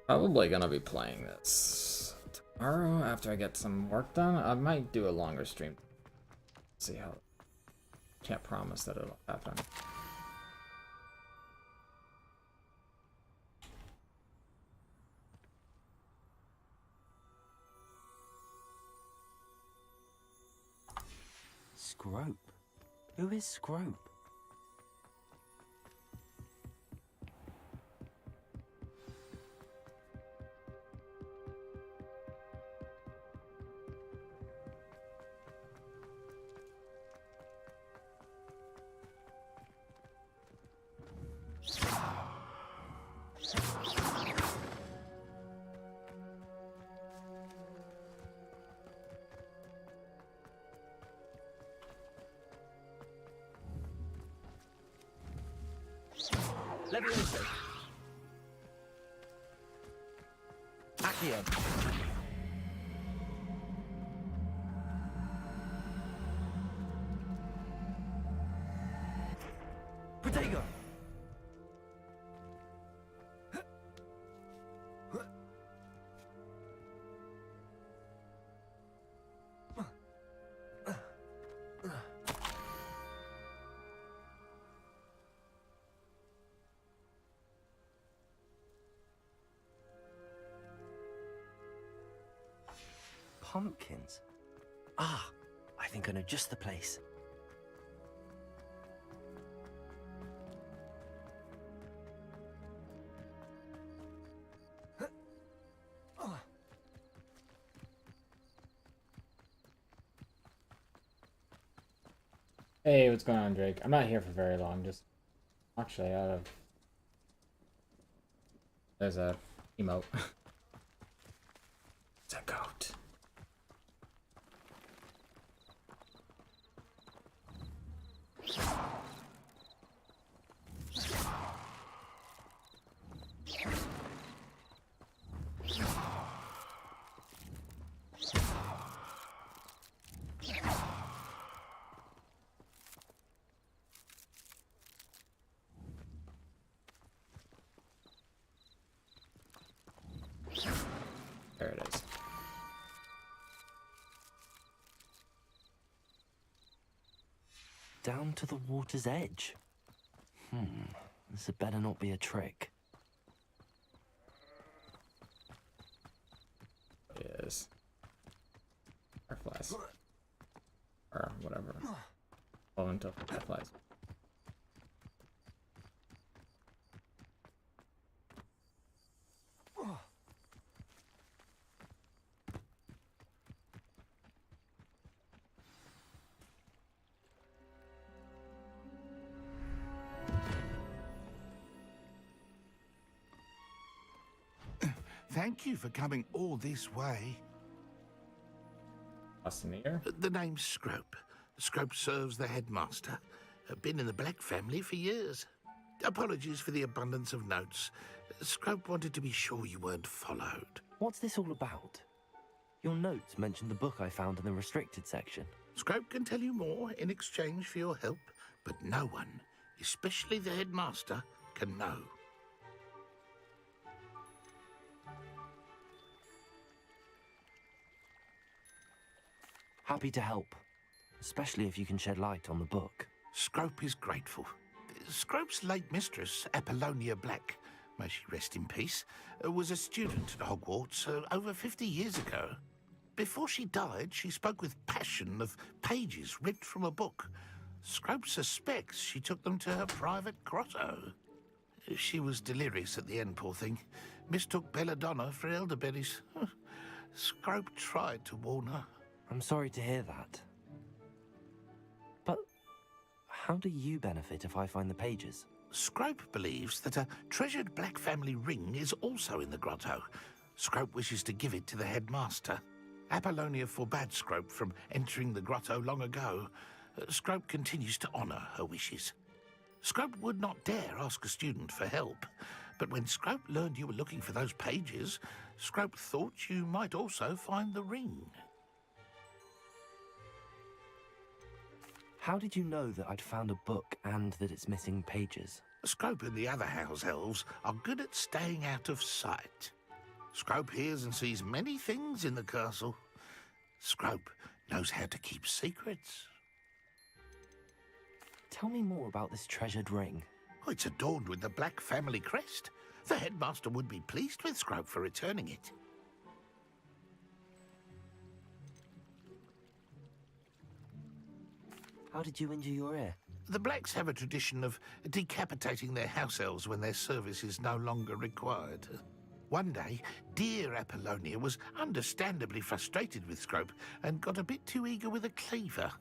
[SPEAKER 1] Probably gonna be playing this Tomorrow, after I get some work done, I might do a longer stream. See how. Can't promise that it'll happen.
[SPEAKER 3] Scrope? Who is Scrope?
[SPEAKER 8] Leviosa.
[SPEAKER 3] Accio. Protego. Pumpkins? Ah, I think I know just the place.
[SPEAKER 1] Hey, what's going on, Drake? I'm not here for very long. Just actually out of. There's a emote. It's a goat. There it is.
[SPEAKER 3] Down to the water's edge. This had better not be a trick.
[SPEAKER 1] It is. Fireflies. Or whatever. Fall into fireflies.
[SPEAKER 7] Thank you for coming all this way.
[SPEAKER 1] Austin.
[SPEAKER 6] The name's Scrope. Scrope serves the headmaster. Been in the Black family for years. Apologies for the abundance of notes. Scrope wanted to be sure you weren't followed.
[SPEAKER 3] What's this all about? Your notes mentioned the book I found in the restricted section.
[SPEAKER 6] Scrope can tell you more in exchange for your help, but no one, especially the headmaster, can know.
[SPEAKER 3] Happy to help, especially if you can shed light on the book.
[SPEAKER 6] Scrope is grateful. Scrope's late mistress, Apollonia Black, may she rest in peace, was a student at Hogwarts over 50 years ago. Before she died, she spoke with passion of pages ripped from a book. Scrope suspects she took them to her private grotto. She was delirious at the end, poor thing. Mistook belladonna for elderberries. Scrope tried to warn her.
[SPEAKER 3] I'm sorry to hear that. But how do you benefit if I find the pages?
[SPEAKER 6] Scrope believes that a treasured Black family ring is also in the grotto. Scrope wishes to give it to the headmaster. Apollonia forbade Scrope from entering the grotto long ago. Scrope continues to honour her wishes. Scrope would not dare ask a student for help, but when Scrope learned you were looking for those pages, Scrope thought you might also find the ring.
[SPEAKER 3] How did you know that I'd found a book and that it's missing pages?
[SPEAKER 6] Scrope and the other house elves are good at staying out of sight. Scrope hears and sees many things in the castle. Scrope knows how to keep secrets.
[SPEAKER 3] Tell me more about this treasured ring.
[SPEAKER 6] Oh, it's adorned with the Black family crest. The headmaster would be pleased with Scrope for returning it.
[SPEAKER 3] How did you injure your ear?
[SPEAKER 6] The Blacks have a tradition of decapitating their house elves when their service is no longer required. One day, dear Apollonia was understandably frustrated with Scrope and got a bit too eager with a cleaver.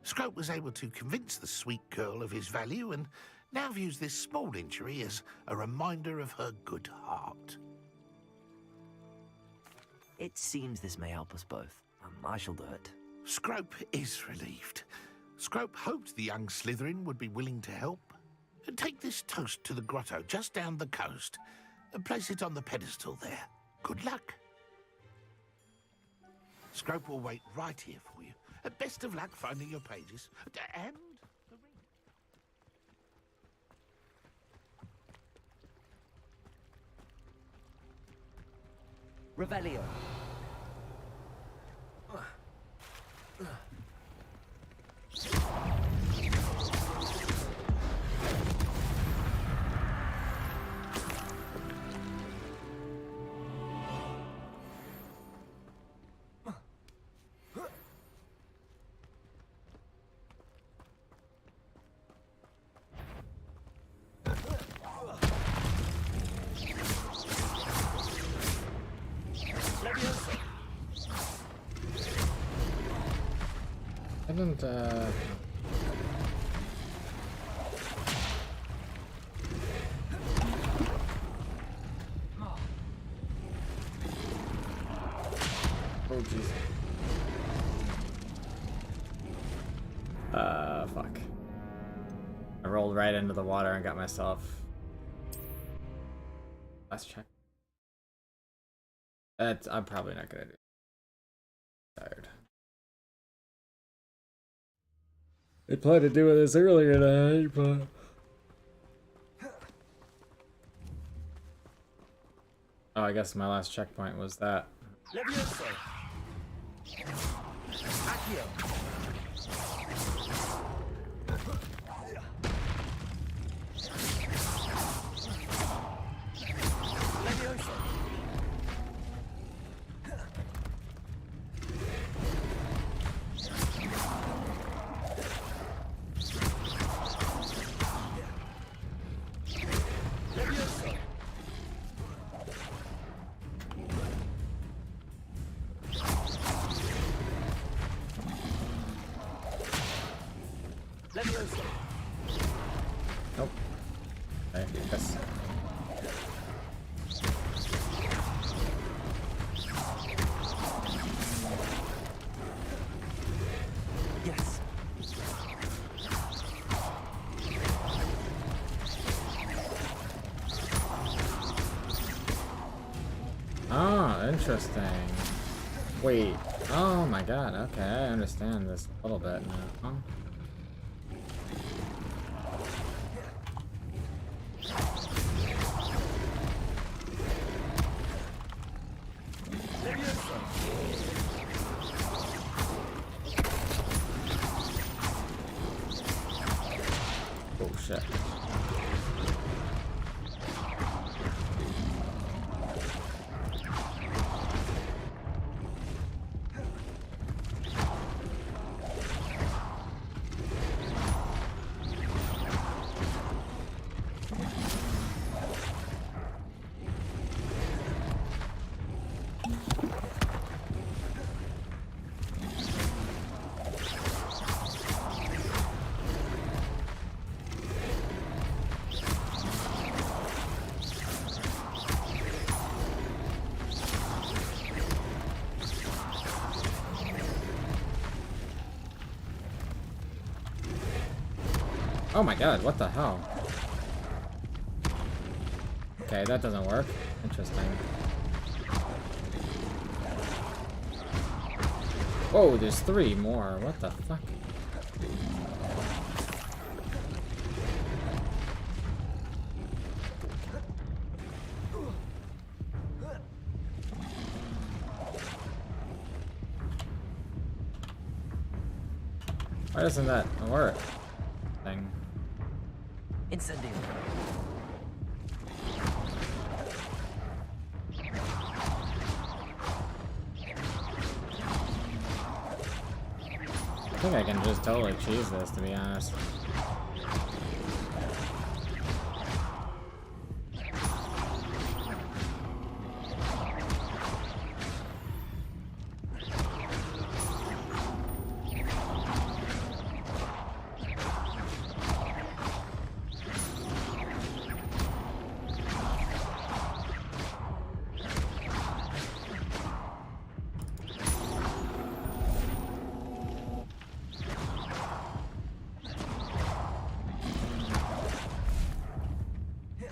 [SPEAKER 6] Scrope was able to convince the sweet girl of his value and now views this small injury as a reminder of her good heart.
[SPEAKER 3] It seems this may help us both. I shall do it.
[SPEAKER 6] Scrope is relieved. Scrope hoped the young Slytherin would be willing to help. Take this toast to the grotto just down the coast and place it on the pedestal there. Good luck. Scrope will wait right here for you. Best of luck finding your pages. And the ring.
[SPEAKER 3] Revelio.
[SPEAKER 1] I didn't, Oh, jeez. Fuck. I rolled right into the water and got myself... Last check. I'm probably not gonna do it. Tired. I planned to do this earlier tonight, but... Oh, I guess my last checkpoint was that.
[SPEAKER 3] Levioso. Accio. Levioso.
[SPEAKER 1] Nope. Okay, yes.
[SPEAKER 3] Yes.
[SPEAKER 1] Oh, interesting. Wait. Oh my god, okay, I understand this a little bit now. Huh? Oh shit. Oh my god, what the hell? Okay, that doesn't work. Interesting. Whoa, there's 3 more. What the fuck? Why doesn't that work? Thing.
[SPEAKER 3] Incendio.
[SPEAKER 1] I think I can just totally cheese this, to be honest.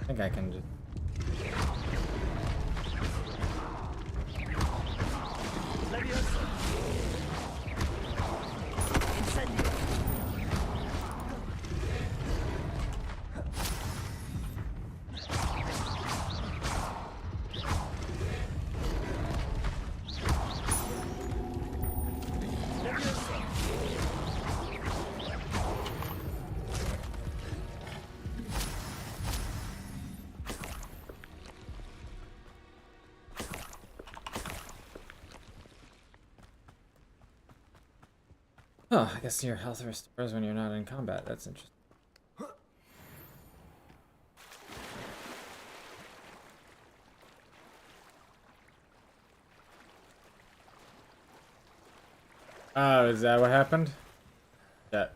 [SPEAKER 1] I think I can just...
[SPEAKER 3] Leviosa. Incendio.
[SPEAKER 1] Oh, I guess your health restores when you're not in combat. That's interesting. Oh, is that what happened? Yeah.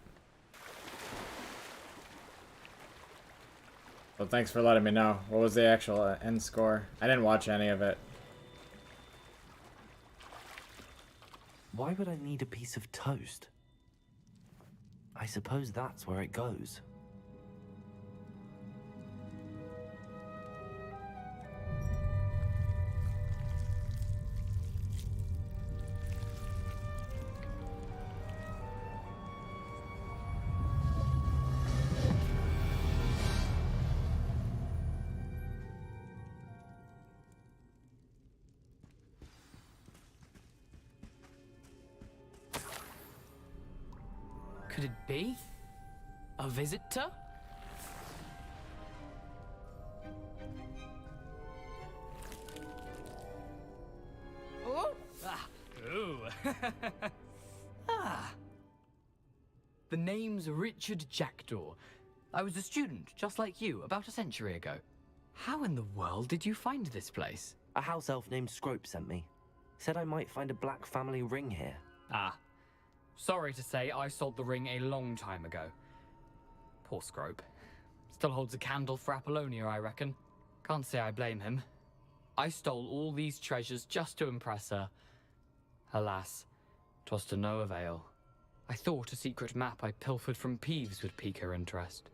[SPEAKER 1] Well, thanks for letting me know. What was the actual end score? I didn't watch any of it.
[SPEAKER 3] Why would I need a piece of toast? I suppose that's where it goes.
[SPEAKER 9] Could it be? A visitor? Oh! Ah! Ooh! Ah! The name's Richard Jackdaw. I was a student, just like you, about a century ago. How in the world did you find this place?
[SPEAKER 3] A house elf named Scrope sent me. Said I might find a black family ring here.
[SPEAKER 9] Ah. Sorry to say, I sold the ring a long time ago. Poor Scrope. Still holds a candle for Apollonia, I reckon. Can't say I blame him. I stole all these treasures just to impress her. Alas, 'twas to no avail. I thought a secret map I pilfered from Peeves would pique her interest.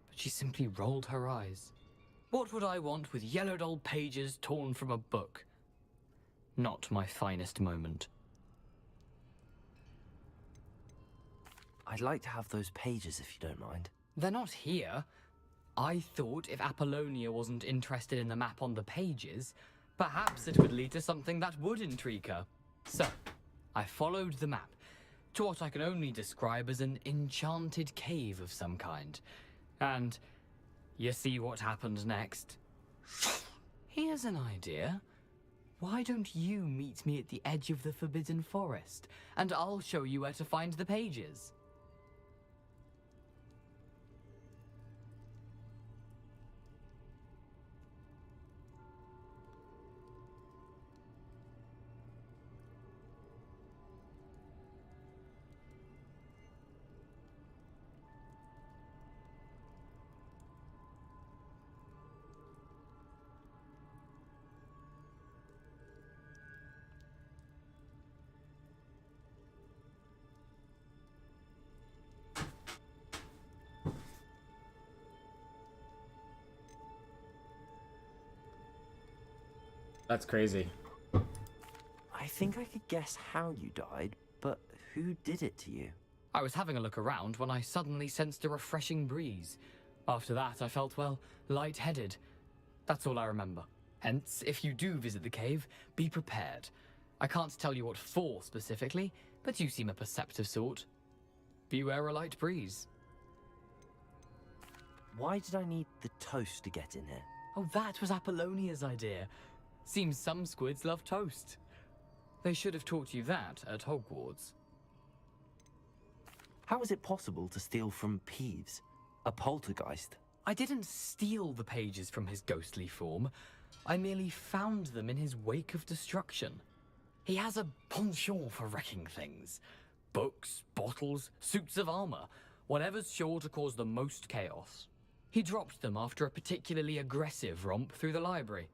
[SPEAKER 9] But she simply rolled her eyes. What would I want with yellowed old pages torn from a book? Not my finest moment.
[SPEAKER 3] I'd like to have those pages if you don't mind.
[SPEAKER 9] They're not here. I thought if Apollonia wasn't interested in the map on the pages, perhaps it would lead to something that would intrigue her. So, I followed the map to what I can only describe as an enchanted cave of some kind. And you see what happened next? Here's an idea. Why don't you meet me at the edge of the Forbidden Forest, and I'll show you where to find the pages.
[SPEAKER 1] That's crazy.
[SPEAKER 3] I think I could guess how you died, but who did it to you?
[SPEAKER 9] I was having a look around when I suddenly sensed a refreshing breeze. After that, I felt, well, lightheaded. That's all I remember. Hence, if you do visit the cave, be prepared. I can't tell you what for specifically, but you seem a perceptive sort. beware a light breeze.
[SPEAKER 3] Why did I need the toast to get in here?
[SPEAKER 9] Oh, that was Apollonia's idea. Seems some squids love toast. They should have taught you that at Hogwarts.
[SPEAKER 3] How is it possible to steal from Peeves, a poltergeist?
[SPEAKER 9] I didn't steal the pages from his ghostly form. I merely found them in his wake of destruction. He has a penchant for wrecking things. Books, bottles, suits of armor, whatever's sure to cause the most chaos. He dropped them after a particularly aggressive romp through the library.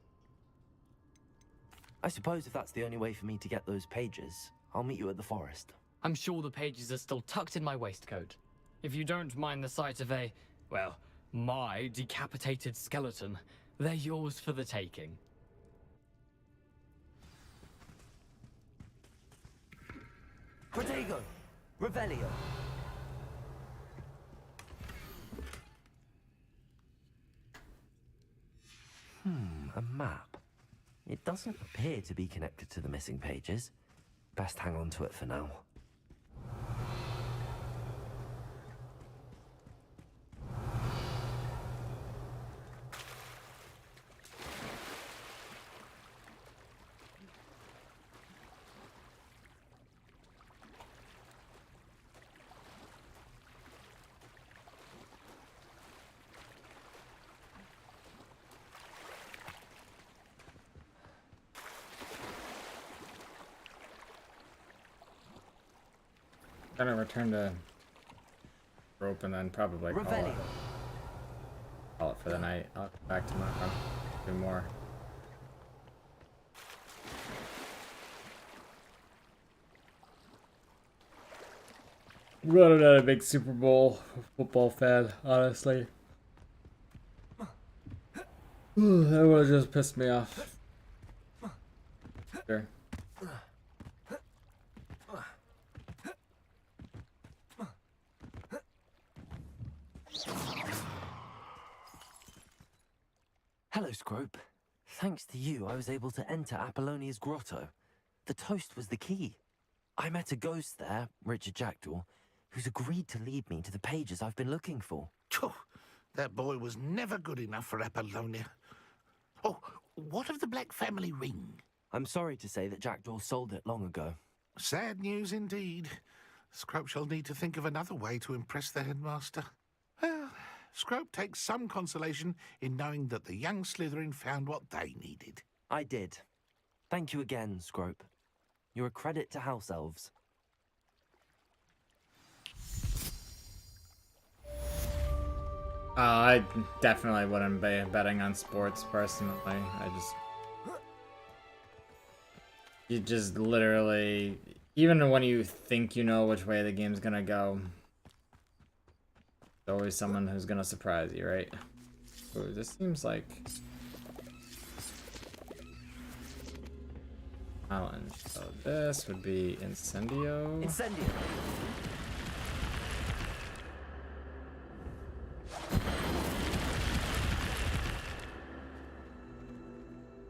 [SPEAKER 3] I suppose if that's the only way for me to get those pages, I'll meet you at the forest.
[SPEAKER 9] I'm sure the pages are still tucked in my waistcoat. If you don't mind the sight of my decapitated skeleton, they're yours for the taking.
[SPEAKER 3] Protego! Revelio! A map. It doesn't appear to be connected to the missing pages. Best hang on to it for now.
[SPEAKER 1] Gonna return to rope and then probably call it for the night. I'll come back tomorrow. Do more. I'm not a big Super Bowl football fan, honestly. That would have just pissed me off. Sure.
[SPEAKER 3] Hello, Scrope. Thanks to you, I was able to enter Apollonia's grotto. The toast was the key. I met a ghost there, Richard Jackdaw, who's agreed to lead me to the pages I've been looking for.
[SPEAKER 6] Phew, that boy was never good enough for Apollonia. Oh, what of the Black family ring?
[SPEAKER 3] I'm sorry to say that Jackdaw sold it long ago.
[SPEAKER 6] Sad news indeed. Scrope shall need to think of another way to impress the headmaster. Well, Scrope takes some consolation in knowing that the young Slytherin found what they needed.
[SPEAKER 3] I did. Thank you again, Scrope. You're a credit to House Elves.
[SPEAKER 1] I definitely wouldn't be betting on sports personally. You just literally, even when you think you know which way the game's gonna go, there's always someone who's gonna surprise you, right? Ooh, this seems like challenge. So this would be Incendio.
[SPEAKER 3] Incendio!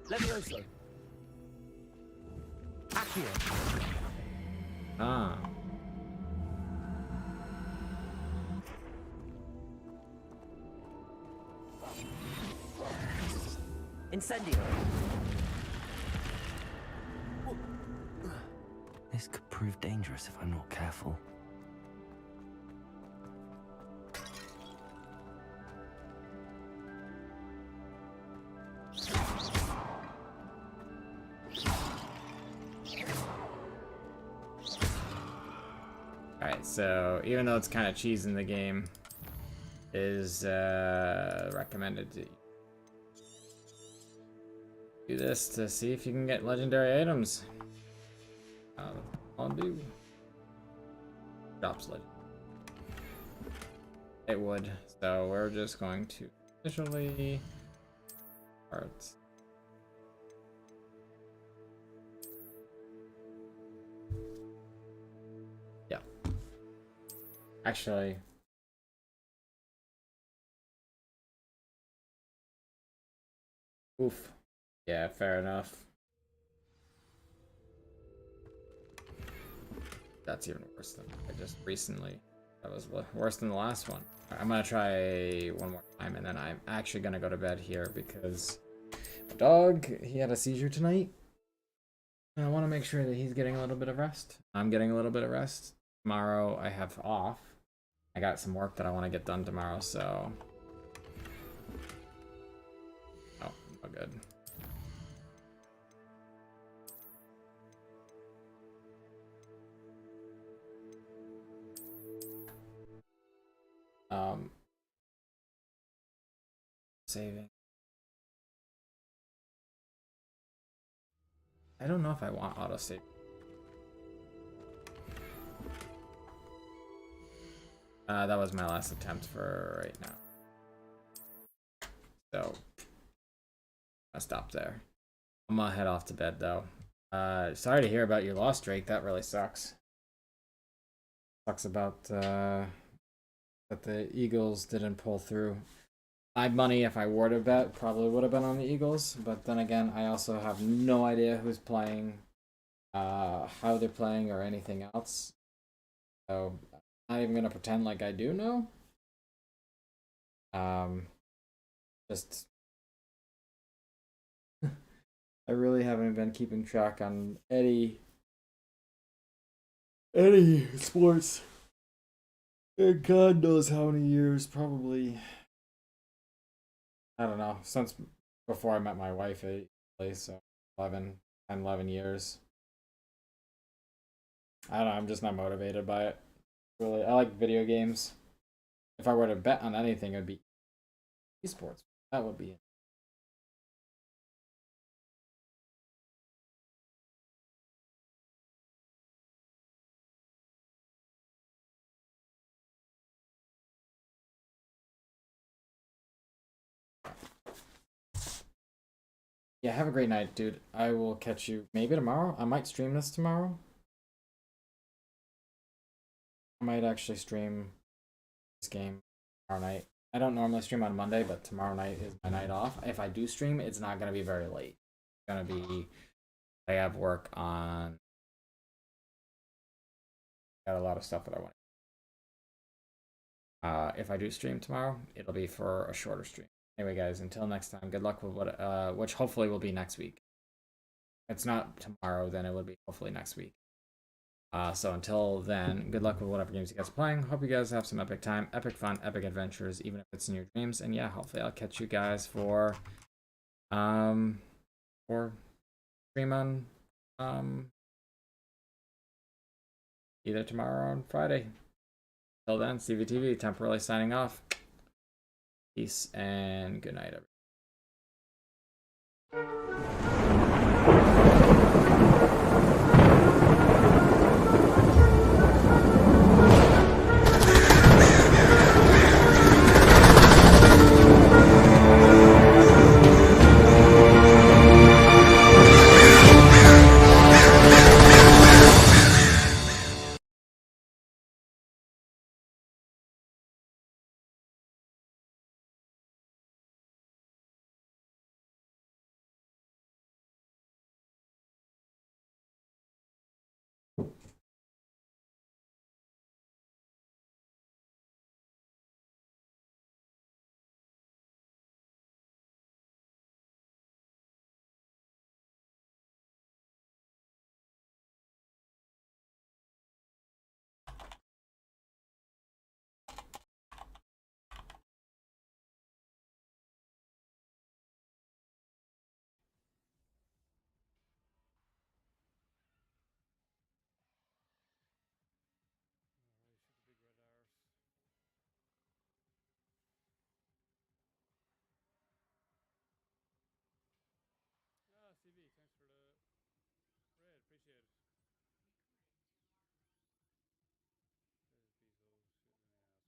[SPEAKER 3] Levioso! Accio!
[SPEAKER 1] Ah.
[SPEAKER 3] Incendio! This could prove dangerous if I'm not careful.
[SPEAKER 1] Alright, so even though it's kind of cheese in the game, is recommended to do this to see if you can get legendary items. I'll do. Drops legend. It would. So we're just going to initially parts. Yeah. Actually. Oof. Yeah, fair enough. That's even worse than I just recently That was worse than the last one. Alright, I'm gonna try one more time, and then I'm actually gonna go to bed here because my dog, he had a seizure tonight. And I want to make sure that he's getting a little bit of rest. I'm getting a little bit of rest. Tomorrow I have off. I got some work that I want to get done tomorrow, so... Oh, no good. Saving. I don't know if I want autosave. That was my last attempt for right now. So, I'll stop there. I'm gonna head off to bed though. Sorry to hear about your loss, Drake. That really sucks. Sucks about that the Eagles didn't pull through. My money, if I were to bet, probably would have been on the Eagles. But then again, I also have no idea who's playing, how they're playing, or anything else. So I'm not even gonna pretend like I do know. Just I really haven't been keeping track on any sports. And God knows how many years, probably. I don't know, since before I met my wife, so 11 years. I don't know, I'm just not motivated by it. Really, I like video games. If I were to bet on anything, it would be esports. That would be it. Yeah, have a great night, dude. I will catch you maybe tomorrow. I might stream this tomorrow. I might actually stream this game tomorrow night. I don't normally stream on Monday, but tomorrow night is my night off. If I do stream, it's not going to be very late. It's going to be... I have work on... Got a lot of stuff that I want. If I do stream tomorrow, it'll be for a shorter stream. Anyway, guys, until next time, good luck with what, which hopefully will be next week. If it's not tomorrow, then it will be hopefully next week. So until then, good luck with whatever games you guys are playing. Hope you guys have some epic time, epic fun, epic adventures, even if it's in your dreams. And yeah, hopefully I'll catch you guys for stream on, either tomorrow or on Friday. Till then, CVTV, temporarily signing off. Peace and good night, everyone.